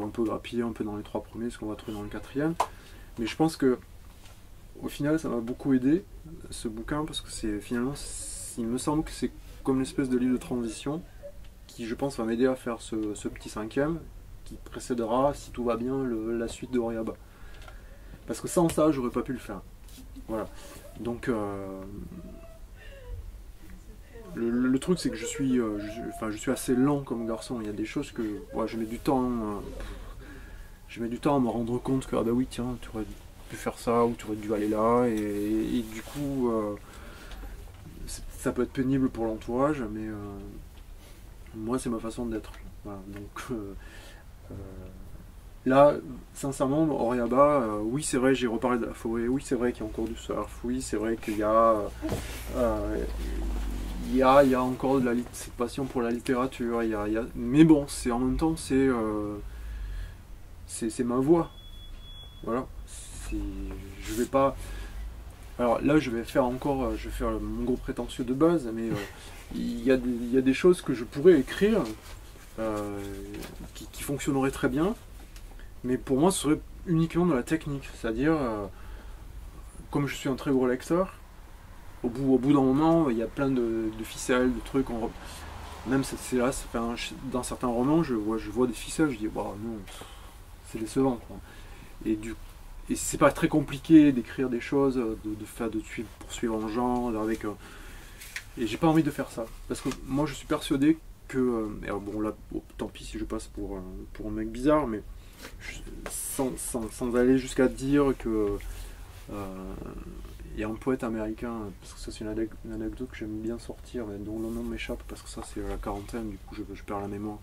un peu grappillé, un peu dans les 3 premiers, ce qu'on va trouver dans le 4e. Mais je pense que au final, ça m'a beaucoup aidé, ce bouquin, parce que finalement, il me semble que c'est comme une espèce de livre de transition qui, je pense, va m'aider à faire ce petit 5e qui précédera, si tout va bien, la suite de Oriaba. Parce que sans ça, j'aurais pas pu le faire. Voilà. Donc, le truc, c'est que je suis assez lent comme garçon. Il y a des choses que je mets du temps. Je mets du temps à me rendre compte que, ah bah oui, tiens, tu aurais pu faire ça, ou tu aurais dû aller là, et du coup, ça peut être pénible pour l'entourage, mais moi, c'est ma façon d'être. Voilà. Donc, là, sincèrement, Oriaba, oui, c'est vrai, j'ai reparlé de la forêt, oui, c'est vrai qu'il y a encore du surf, oui, c'est vrai qu'il y a... il y a encore cette passion pour la littérature, mais bon, en même temps, c'est ma voix. Voilà. Je vais pas... Alors là, je vais faire mon gros prétentieux de base, mais il y a des choses que je pourrais écrire qui fonctionneraient très bien, mais pour moi, ce serait uniquement de la technique. C'est-à-dire, comme je suis un très gros lecteur, au bout d'un moment, il y a plein de ficelles, de trucs. Même dans certains romans, je vois des ficelles, je dis, bah non, c'est décevant, quoi. Et c'est pas très compliqué d'écrire des choses, de poursuivre un genre, et j'ai pas envie de faire ça. Parce que moi, je suis persuadé que... bon, là, tant pis si je passe pour un mec bizarre, mais sans aller jusqu'à dire que... il y a un poète américain, parce que ça c'est une anecdote que j'aime bien sortir, mais dont le nom m'échappe, parce que ça c'est la quarantaine, du coup je perds la mémoire,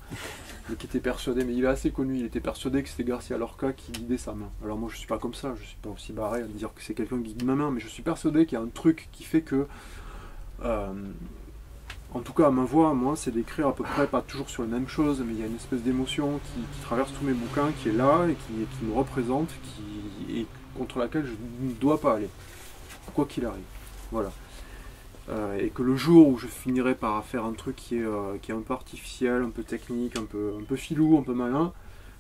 mais qui était persuadé, mais il est assez connu, il était persuadé que c'était Garcia Lorca qui guidait sa main. Alors moi je suis pas comme ça, je suis pas aussi barré à dire que c'est quelqu'un qui guide ma main, mais je suis persuadé qu'il y a un truc qui fait que, en tout cas à ma voix, moi, c'est d'écrire à peu près, pas toujours sur les mêmes choses, mais il y a une espèce d'émotion qui traverse tous mes bouquins, qui est là, et qui me représente, et contre laquelle je ne dois pas aller. Quoi qu'il arrive, voilà. Et que le jour où je finirai par faire un truc qui est un peu artificiel, un peu technique, un peu filou, un peu malin,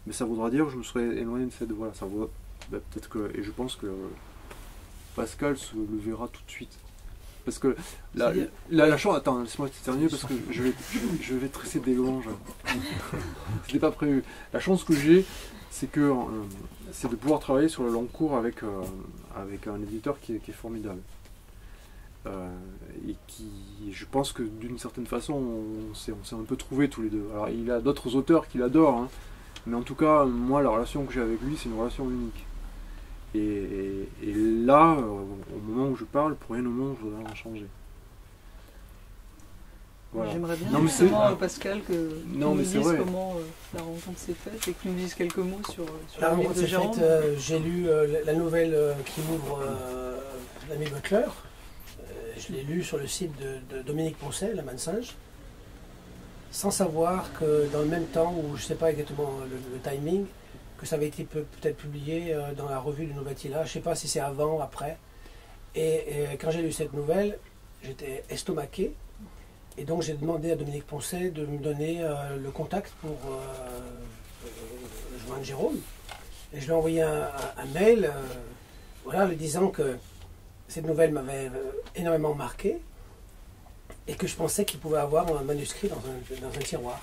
mais ça voudra dire que je me serai éloigné de cette voie. Ça vaut, peut-être que, et je pense que Pascal le verra tout de suite. Parce que la chance, attends, laisse-moi terminer parce que je vais tresser des louanges. C'était pas prévu. La chance que j'ai, c'est de pouvoir travailler sur le long cours avec un éditeur qui est formidable. Et qui, je pense que d'une certaine façon, on s'est un peu trouvés tous les deux. Alors il a d'autres auteurs qu'il adore, hein, mais en tout cas, moi, la relation que j'ai avec lui, c'est une relation unique. Et là, au moment où je parle, pour rien au monde, je voudrais en changer. Voilà. J'aimerais bien Pascal que nous dises comment la rencontre s'est faite et que tu nous dises quelques mots sur la rencontre s'est faite. J'ai lu la nouvelle qui ouvre l'ami Butler. Je l'ai lu sur le site de Dominique Poncet, La Manne Singe, sans savoir que dans le même temps, ou je ne sais pas exactement le timing, que ça avait été peut-être publié dans la revue du Novatila. Je ne sais pas si c'est avant ou après. Et quand j'ai lu cette nouvelle, j'étais estomaqué. Et donc j'ai demandé à Dominique Poncet de me donner le contact pour joindre Jérôme. Et je lui ai envoyé un mail lui disant que cette nouvelle m'avait énormément marqué et que je pensais qu'il pouvait avoir un manuscrit dans un tiroir.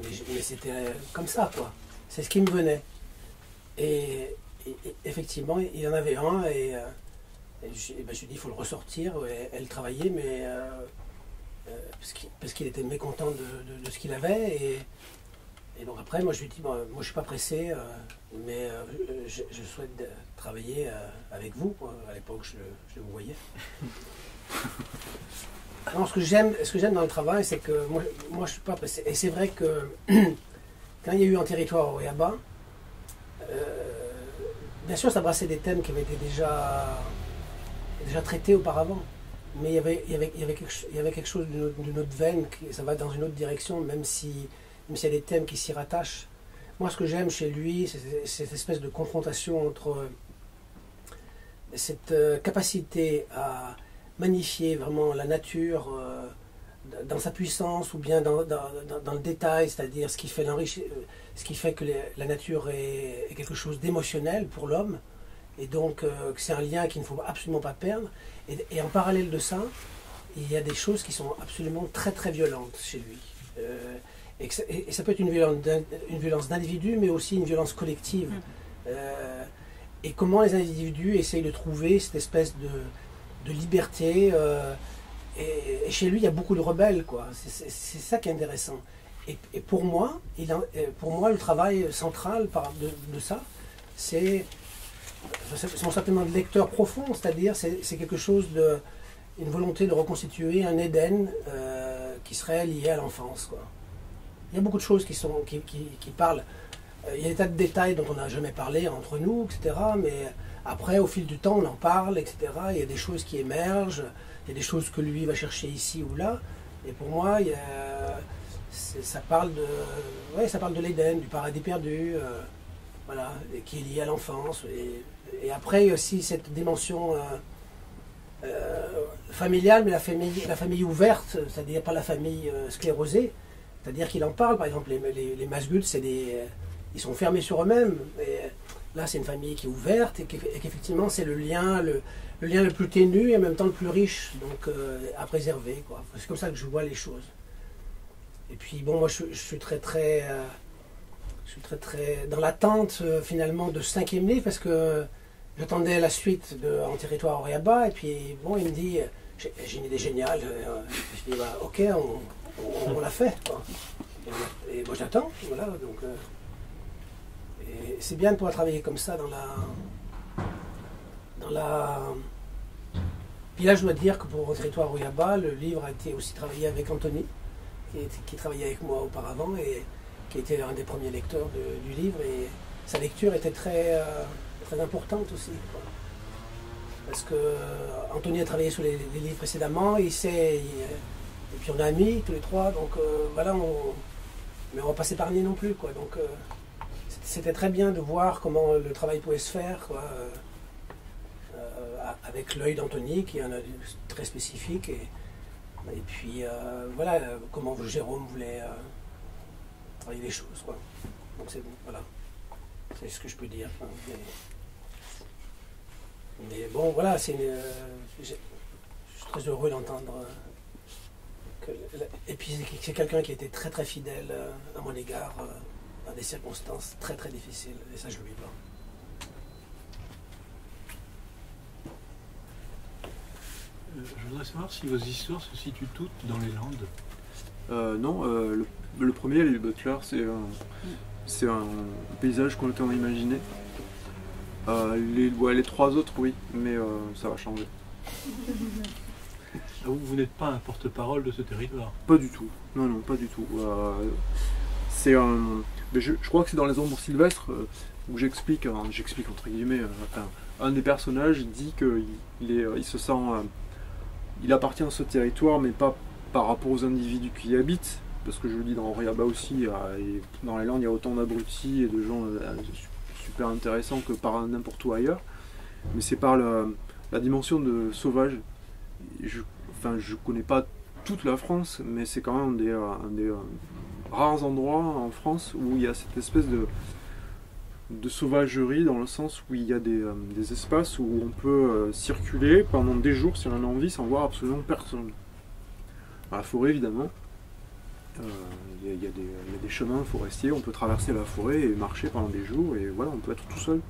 Mais c'était comme ça, quoi. C'est ce qui me venait. Et effectivement, il y en avait un et je lui ai dit il faut le ressortir. Elle travaillait, mais parce qu'il était mécontent de ce qu'il avait. Et donc après, moi je lui dis, bon, moi je ne suis pas pressé, mais je souhaite travailler avec vous. Quoi. À l'époque, je vous voyais. Non, ce que j'aime dans le travail, c'est que moi je ne suis pas pressé. Et c'est vrai que quand il y a eu un territoire au Yaba, bien sûr ça brassait des thèmes qui avaient été déjà traités auparavant. Mais il y avait quelque chose d'une autre veine, ça va dans une autre direction, même s'il y a des thèmes qui s'y rattachent. Moi, ce que j'aime chez lui, c'est cette espèce de confrontation entre cette capacité à magnifier vraiment la nature dans sa puissance ou bien dans le détail, c'est-à-dire ce qui fait que la nature est quelque chose d'émotionnel pour l'homme, et donc que c'est un lien qu'il ne faut absolument pas perdre. Et en parallèle de ça, il y a des choses qui sont absolument très très violentes chez lui. Et ça peut être une violence d'individu, mais aussi une violence collective. Et comment les individus essayent de trouver cette espèce de liberté. Et chez lui, il y a beaucoup de rebelles, quoi. C'est ça qui est intéressant. Et pour moi, le travail central de ça, c'est mon sentiment de lecteur profond, c'est-à-dire c'est quelque chose une volonté de reconstituer un Éden qui serait lié à l'enfance, quoi. Il y a beaucoup de choses qui parlent. Il y a des tas de détails dont on n'a jamais parlé entre nous, etc. Mais après, au fil du temps, on en parle, etc. Il y a des choses qui émergent, il y a des choses que lui va chercher ici ou là. Et pour moi, ça parle de l'Éden, du paradis perdu, voilà, qui est lié à l'enfance. Et après, il y a aussi cette dimension familiale, mais la famille ouverte, c'est-à-dire pas la famille sclérosée. C'est-à-dire qu'il en parle, par exemple, les Masguts, ils sont fermés sur eux-mêmes. Et là, c'est une famille qui est ouverte et qu'effectivement, c'est le lien le plus ténu et en même temps le plus riche, donc à préserver, quoi. C'est comme ça que je vois les choses. Et puis, bon, moi, je suis très dans l'attente, finalement, de ce 5e livre, parce que j'attendais la suite En territoire au Yaba, et puis, bon, il me dit, j'ai une idée géniale. Je dis, bah, ok, on l'a fait, quoi. Et moi, j'attends, voilà, donc... et c'est bien de pouvoir travailler comme ça dans la... Puis là, je dois dire que pour territoire au Yaba, le livre a été aussi travaillé avec Anthony, qui travaillait avec moi auparavant et qui était un des premiers lecteurs du livre. Et sa lecture était très importante aussi, quoi. Parce que Anthony a travaillé sur les livres précédemment, il sait... Et puis on est amis tous les trois, donc voilà, mais on ne va pas s'épargner non plus, quoi. Donc c'était très bien de voir comment le travail pouvait se faire, quoi, avec l'œil d'Anthony, qui est un œil très spécifique, et puis voilà, comment Jérôme voulait travailler les choses, quoi. Donc voilà, c'est ce que je peux dire. Mais bon, voilà, je suis très heureux d'entendre... Et puis c'est quelqu'un qui était très très fidèle à mon égard dans des circonstances très très difficiles, et ça je lui dois. Je voudrais savoir si vos histoires se situent toutes dans les Landes. Non, le premier, les Butler, c'est un paysage complètement imaginé. Les trois autres, oui, mais ça va changer. Vous n'êtes pas un porte-parole de ce territoire? Pas du tout, non, pas du tout. Je crois que c'est dans Les Ombres Sylvestres où j'explique entre guillemets, un des personnages dit qu'il se sent... il appartient à ce territoire, mais pas par rapport aux individus qui y habitent, parce que je le dis dans Oriaba aussi, et dans les Landes il y a autant d'abrutis et de gens super intéressants que par n'importe où ailleurs, mais c'est par la dimension de sauvage. Je connais pas toute la France, mais c'est quand même un des rares endroits en France où il y a cette espèce de sauvagerie, dans le sens où il y a des espaces où on peut circuler pendant des jours si on en a envie sans voir absolument personne. Dans la forêt évidemment, il y a des chemins forestiers, on peut traverser la forêt et marcher pendant des jours, et voilà, on peut être tout seul.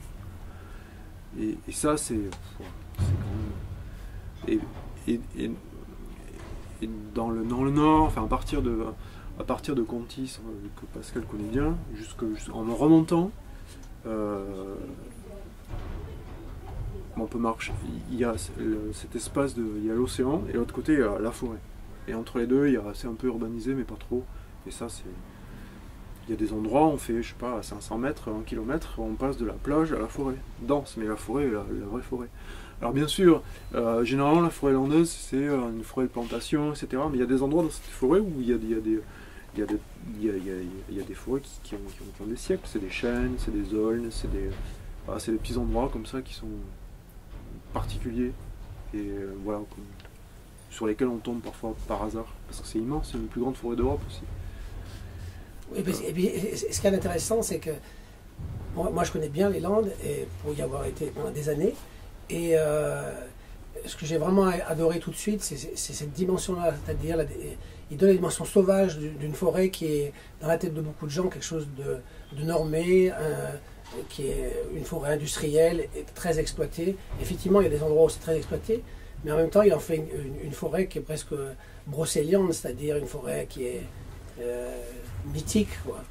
Et ça c'est quand même... Et dans le nord, enfin à partir de à partir de Contis, que Pascal connaît bien, en remontant, on peut marcher. Il y a cet espace, il y a l'océan, et de l'autre côté, il y a la forêt. Et entre les deux, c'est un peu urbanisé, mais pas trop. Et ça, il y a des endroits, on fait, je sais pas, à 500 mètres, 1 km, on passe de la plage à la forêt. Dense, mais la forêt est la vraie forêt. Alors bien sûr, généralement la forêt landaise, c'est une forêt de plantation, etc. Mais il y a des endroits dans cette forêt où il y a des forêts qui ont des siècles. C'est des chênes, c'est des aulnes, c'est des petits endroits comme ça qui sont particuliers. Et voilà, sur lesquels on tombe parfois par hasard. Parce que c'est immense, c'est une des plus grande forêt d'Europe aussi. Et puis, ce qui est intéressant, c'est que moi je connais bien les Landes, et pour y avoir été pendant des années. Et ce que j'ai vraiment adoré tout de suite, c'est cette dimension-là, c'est-à-dire il donne la dimension sauvage d'une forêt qui est dans la tête de beaucoup de gens quelque chose de normé, qui est une forêt industrielle et très exploitée. Effectivement, il y a des endroits où c'est très exploité, mais en même temps, il en fait une forêt qui est presque brocéliande, c'est-à-dire une forêt qui est mythique, quoi,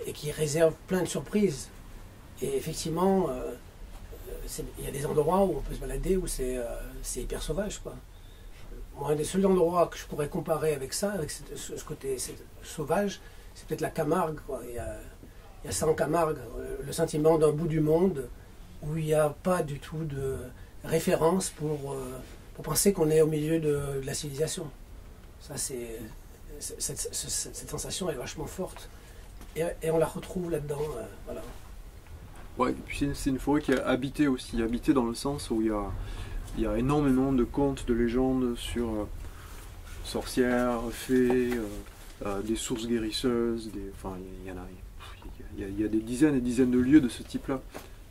et qui réserve plein de surprises. Et effectivement, il y a des endroits où on peut se balader où c'est hyper sauvage, quoi. Moi, un des seuls endroits que je pourrais comparer avec ça, avec ce côté sauvage, c'est peut-être la Camargue, quoi. Il y a ça en Camargue, le sentiment d'un bout du monde où il n'y a pas du tout de référence pour penser qu'on est au milieu de la civilisation. Ça, cette sensation est vachement forte. Et on la retrouve là-dedans, voilà. Ouais, et puis c'est une forêt qui est habitée aussi, habitée dans le sens où il y a énormément de contes, de légendes sur sorcières, fées, des sources guérisseuses, il y a des dizaines et dizaines de lieux de ce type-là,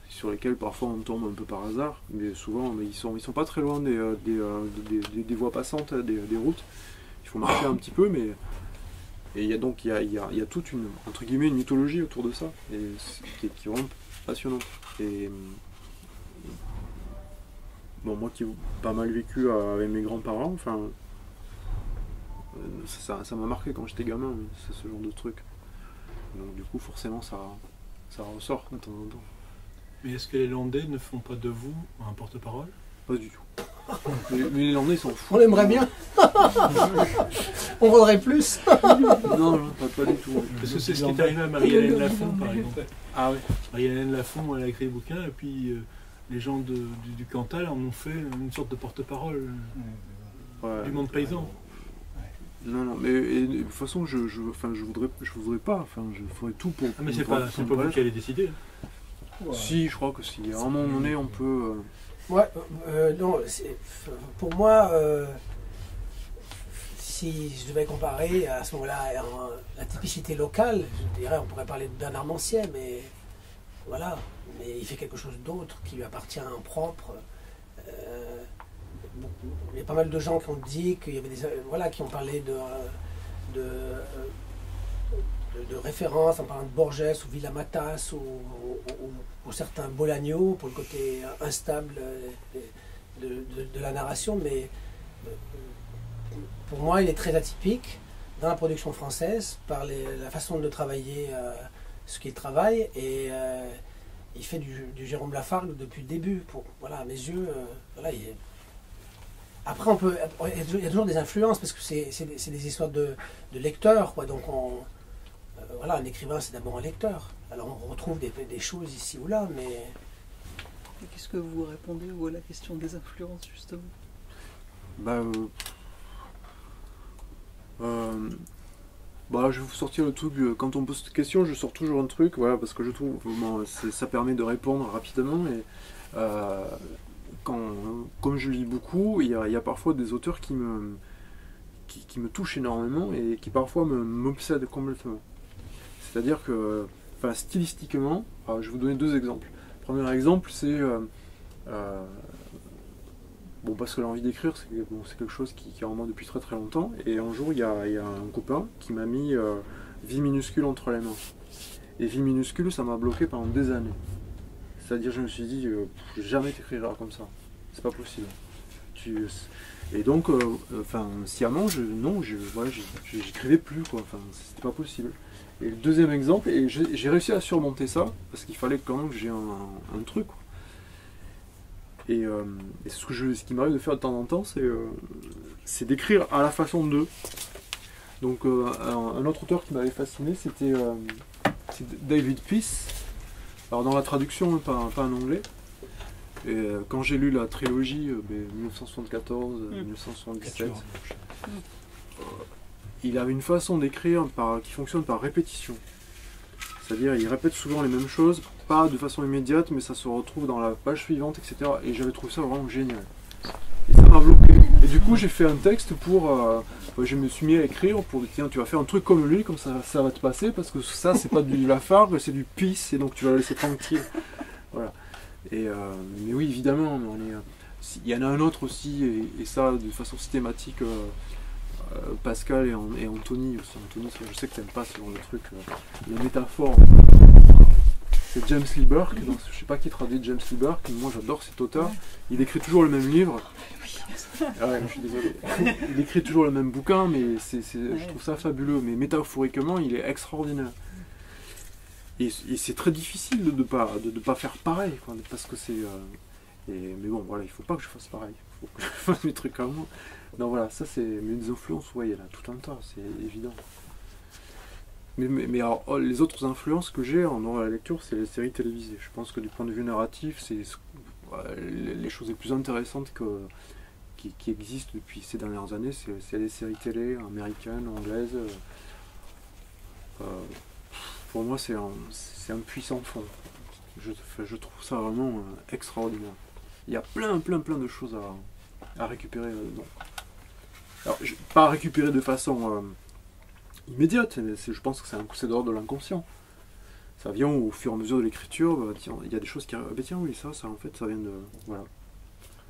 sur lesquels parfois on tombe un peu par hasard, mais souvent ils sont pas très loin des voies passantes, des routes. Il faut marcher un petit peu, mais et il y a toute une, entre guillemets, une mythologie autour de ça, et qui est vraiment passionnante. Et bon, moi qui ai pas mal vécu avec mes grands-parents, enfin, ça m'a marqué quand j'étais gamin, c'est ce genre de truc. Donc du coup, forcément, ça ressort de temps en temps. Mais est-ce que les Landais ne font pas de vous un porte-parole? Pas du tout. Mais les Landais, ils s'en foutent. On l'aimerait bien. On voudrait plus. Non, pas du tout. Parce que c'est ce qui est arrivé à Marie-Hélène Lafont, par exemple. Ah oui. Marie-Hélène Lafont, elle a écrit le bouquin, et puis les gens du Cantal en ont fait une sorte de porte-parole du monde paysan. Non, mais de toute façon, je voudrais pas. Enfin, je ferais tout pour. Ah, mais c'est pas vous qui allez décider. Ouais. Si, je crois que si. À un moment donné, on peut. Ouais, non, pour moi, si je devais comparer à ce moment-là la typicité locale, je dirais on pourrait parler de Bernard Manciet, mais voilà, mais il fait quelque chose d'autre qui lui appartient en propre. Il y a pas mal de gens qui ont dit qu'il y avait qui ont parlé de références en parlant de Borges ou Villa Matas ou certains Bolaño pour le côté instable de la narration, mais pour moi il est très atypique dans la production française par la façon de travailler ce qu'il travaille, et il fait du Jérôme Lafargue depuis le début. Voilà, à mes yeux, voilà, après, il y a toujours des influences parce que c'est des histoires de lecteurs, quoi. Donc, voilà, un écrivain, c'est d'abord un lecteur. Alors, on retrouve des choses ici ou là, mais. Et qu'est-ce que vous répondez à la question des influences, justement? Je vais vous sortir le truc. Quand on pose cette question, je sors toujours un truc, voilà, parce que je trouve ça permet de répondre rapidement. Et comme je lis beaucoup, il y a parfois des auteurs qui me touchent énormément et qui parfois m'obsèdent complètement. C'est-à-dire que, stylistiquement, je vais vous donner deux exemples. Le premier exemple, c'est parce que l'envie d'écrire, c'est quelque chose qui est en moi depuis très très longtemps. Et un jour, il y a un copain qui m'a mis Vie minuscule entre les mains. Et Vie minuscule, ça m'a bloqué pendant des années. C'est-à-dire, je me suis dit, jamais t'écriras comme ça. C'est pas possible. Et donc, sciemment, j'écrivais plus, quoi. Enfin, c'était pas possible. Et le deuxième exemple, et j'ai réussi à surmonter ça, parce qu'il fallait quand même que j'ai un truc, quoi. Et ce qui m'arrive de faire de temps en temps, c'est d'écrire à la façon d'eux. Donc, un autre auteur qui m'avait fasciné, c'est David Peace. Alors, dans la traduction, pas en anglais. Et quand j'ai lu la trilogie 1974-1977, il avait une façon d'écrire qui fonctionne par répétition. C'est-à-dire, il répète souvent les mêmes choses, pas de façon immédiate, mais ça se retrouve dans la page suivante, etc. Et j'avais trouvé ça vraiment génial. Et ça m'a bloqué. Et du coup, j'ai fait un texte je me suis mis à écrire pour dire, tiens, tu vas faire un truc comme lui, comme ça va te passer, parce que ça, c'est pas du Lafargue, c'est du Peace, et donc tu vas le laisser tranquille. Voilà. Mais oui, évidemment, il y en a un autre aussi, et ça de façon systématique, Pascal et Anthony aussi. Anthony, je sais que tu n'aimes pas ce genre de truc, les métaphores. C'est James Lee Burke, je ne sais pas qui traduit James Lee Burke, mais moi j'adore cet auteur. Il écrit toujours le même livre. Ouais, je suis désolé. Il écrit toujours le même bouquin, mais je trouve ça fabuleux. Mais métaphoriquement, il est extraordinaire. Et c'est très difficile de pas faire pareil, quoi, parce que c'est... mais bon, voilà, il faut pas que je fasse pareil. Il faut que je fasse mes trucs à moi. Non, voilà, ça c'est... Mes influences, ouais, il y en a tout un tas, c'est évident. Mais alors, les autres influences que j'ai en la lecture, c'est les séries télévisées. Je pense que du point de vue narratif, c'est les choses les plus intéressantes qui existent depuis ces dernières années, c'est les séries télé américaines, anglaises. Pour moi, c'est un puissant fond. Je trouve ça vraiment extraordinaire. Il y a plein de choses à récupérer là-dedans. Alors, pas à récupérer de façon immédiate, mais je pense que c'est de l'ordre de l'inconscient. Ça vient au fur et à mesure de l'écriture, il y a des choses qui arrivent. Ah, tiens, oui, ça en fait, ça vient de... Voilà.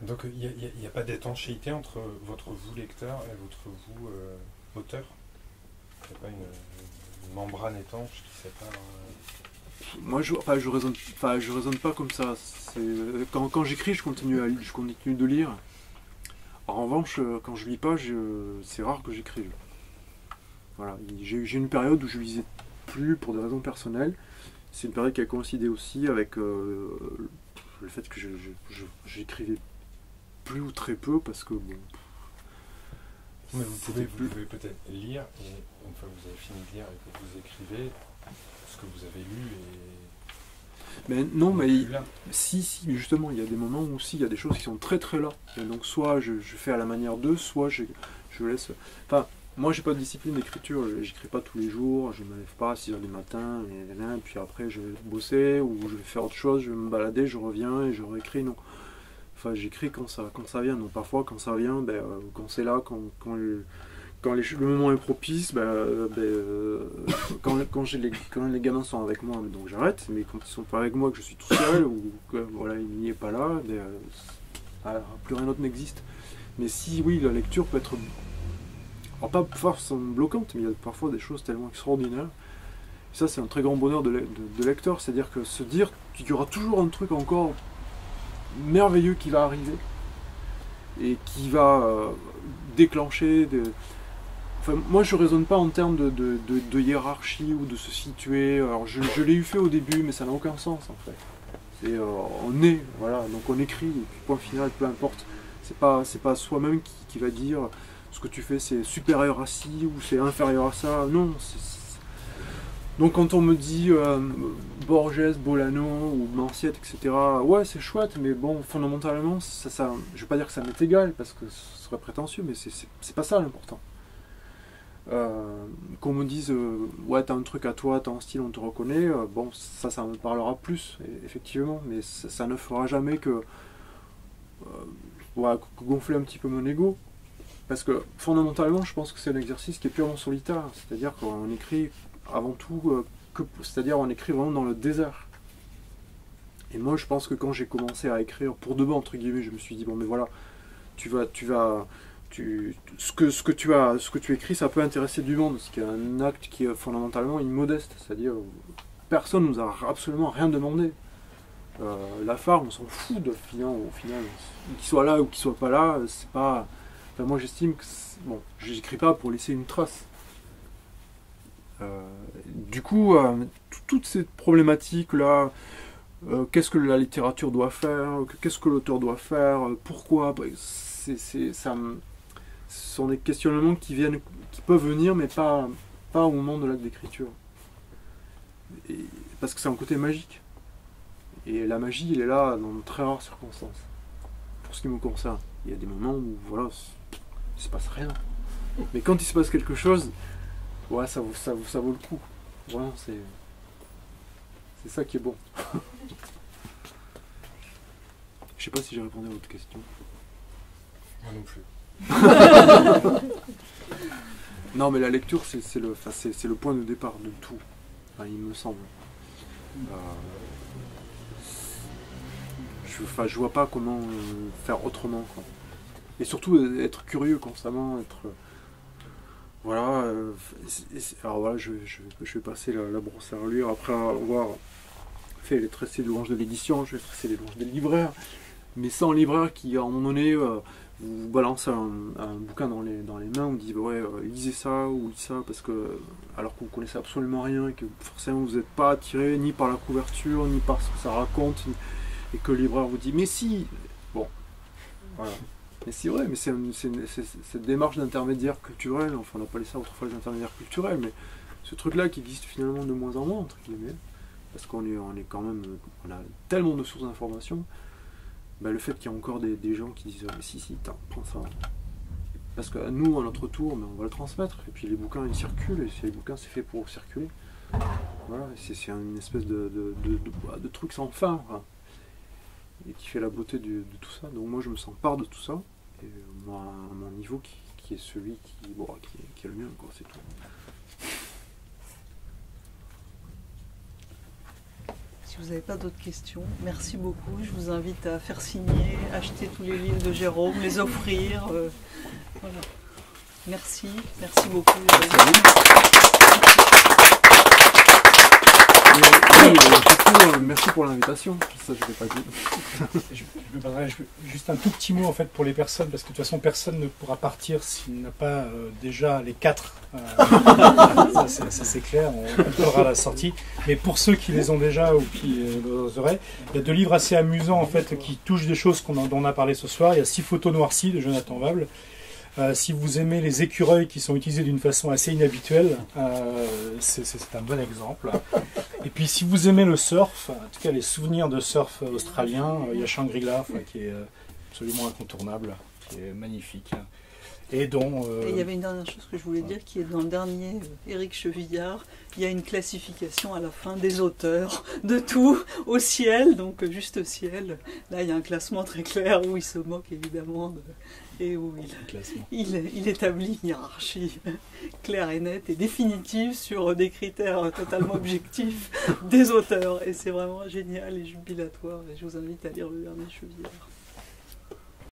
Donc il n'y a pas d'étanchéité entre votre vous lecteur et votre vous auteur? Il n'y a pas une membrane étanche qui sépare... Moi, je raisonne pas comme ça. Quand j'écris, je continue de lire. En revanche, quand je lis pas, c'est rare que j'écrive. Voilà. J'ai eu une période où je lisais plus pour des raisons personnelles. C'est une période qui a coïncidé aussi avec le fait que j'écrivais plus ou très peu parce que bon. Mais vous pouvez peut-être lire et une fois que vous avez fini de lire et que vous écrivez ce que vous avez lu et... Mais non, mais si, justement, il y a des moments où il y a des choses qui sont très très là. Et donc soit je fais à la manière d'eux, soit je laisse... Enfin, moi j'ai pas de discipline d'écriture, j'écris pas tous les jours, je me lève pas à 6h du matin, et puis après je vais bosser, ou je vais faire autre chose, je vais me balader, je reviens et je réécris, non. Enfin, j'écris quand ça vient, donc parfois quand ça vient, quand c'est là, quand le moment est propice, quand les gamins sont avec moi, donc j'arrête, mais quand ils sont pas avec moi, que je suis tout seul, ou que voilà, il n'y est pas là, plus rien d'autre n'existe. Mais si, oui, la lecture peut être, alors pas forcément bloquante, mais il y a parfois des choses tellement extraordinaires. Et ça, c'est un très grand bonheur de lecteur, c'est-à-dire que se dire qu'il y aura toujours un truc encore merveilleux qui va arriver, et qui va déclencher Enfin, moi je raisonne pas en termes de hiérarchie ou de se situer. Alors je l'ai eu fait au début, mais ça n'a aucun sens en fait. On est, voilà, donc on écrit, et puis point final, peu importe. C'est pas soi-même qui va dire ce que tu fais c'est supérieur à ci ou c'est inférieur à ça. Non. Donc quand on me dit Borges, Bolano ou Manciette, etc., ouais c'est chouette, mais bon, fondamentalement, ça, je vais pas dire que ça m'est égal, parce que ce serait prétentieux, mais c'est pas ça l'important. Qu'on me dise ouais t'as un truc à toi, t'as un style, on te reconnaît, bon ça me parlera plus, effectivement, mais ça ne fera jamais que gonfler un petit peu mon ego, parce que fondamentalement je pense que c'est un exercice qui est purement solitaire, c'est-à-dire qu'on écrit avant tout, c'est-à-dire on écrit vraiment dans le désert. Et moi je pense que quand j'ai commencé à écrire pour de bon entre guillemets, je me suis dit bon mais voilà, ce que tu écris, ça peut intéresser du monde, ce qui est un acte qui est fondamentalement immodeste, c'est-à-dire personne nous a absolument rien demandé. Lafare, on s'en fout au final. Qu'il soit là ou qu'il soit pas là, c'est pas... Enfin, moi j'estime que... Bon, j'écris pas pour laisser une trace. Du coup, toutes ces problématiques-là, qu'est-ce que la littérature doit faire, qu'est-ce que l'auteur doit faire, pourquoi, ce sont des questionnements qui peuvent venir, mais pas au moment de l'acte d'écriture. Parce que c'est un côté magique. Et la magie, elle est là dans de très rares circonstances. Pour ce qui me concerne, il y a des moments où voilà, il se passe rien. Mais quand il se passe quelque chose, ouais, ça vaut le coup. Vraiment, c'est ça qui est bon. Je sais pas si j'ai répondu à votre question. Moi non plus. Non, mais la lecture, c'est le point de départ de tout. Enfin, il me semble. Je vois pas comment faire autrement, quoi. Et surtout être curieux constamment, voilà. Alors voilà, je vais passer la brosse à reliure après avoir fait les tressés de louanges de l'édition, je vais tresser les louanges des libraires. Mais sans libraire qui, à un moment donné, vous balance un bouquin dans les mains, vous dit ouais, lisez ça ou lisez ça, parce que alors que vous connaissez absolument rien et que forcément vous n'êtes pas attiré ni par la couverture, ni par ce que ça raconte, et que le libraire vous dit mais si, bon, voilà. Mais c'est vrai, mais c'est cette démarche d'intermédiaire culturel, enfin on appelait ça autrefois les intermédiaires culturels, mais ce truc-là qui existe finalement de moins en moins, entre guillemets, parce qu'on est quand même, on a tellement de sources d'informations. Ben, le fait qu'il y a encore des gens qui disent si, prends ça. Parce que nous, à notre tour, ben, on va le transmettre. Et puis les bouquins, ils circulent. Et les bouquins, c'est fait pour circuler. Voilà, c'est une espèce de truc sans fin. Hein, et qui fait la beauté de tout ça. Donc moi, je me sens part de tout ça. Et moi, à mon niveau, qui est celui qui est le mien, quoi, c'est tout. Si vous n'avez pas d'autres questions, merci beaucoup. Je vous invite à faire signer, acheter tous les livres de Jérôme, les offrir. Voilà. Merci beaucoup. Merci pour l'invitation. Ça, je ne l'ai pas dit. Juste un tout petit mot en fait pour les personnes, parce que de toute façon personne ne pourra partir s'il n'a pas déjà les 4. Ça c'est clair, on fera la sortie. Mais pour ceux qui les ont déjà ou qui les auraient, il y a 2 livres assez amusants en fait qui touchent des choses dont on a parlé ce soir. Il y a 6 photos noircies de Jonathan Vable. Si vous aimez les écureuils qui sont utilisés d'une façon assez inhabituelle, c'est un bon exemple. Et puis si vous aimez le surf, en tout cas les souvenirs de surf australien, il y a Shangri-La qui est absolument incontournable, qui est magnifique. Et dont... Et il y avait une dernière chose que je voulais dire, qui est dans le dernier Éric Chevillard, il y a une classification à la fin des auteurs, de tout, au ciel, donc juste au ciel. Là, il y a un classement très clair où il se moque évidemment et où il établit une hiérarchie claire et nette et définitive sur des critères totalement objectifs des auteurs. Et c'est vraiment génial et jubilatoire. Et je vous invite à lire le dernier Chevillard.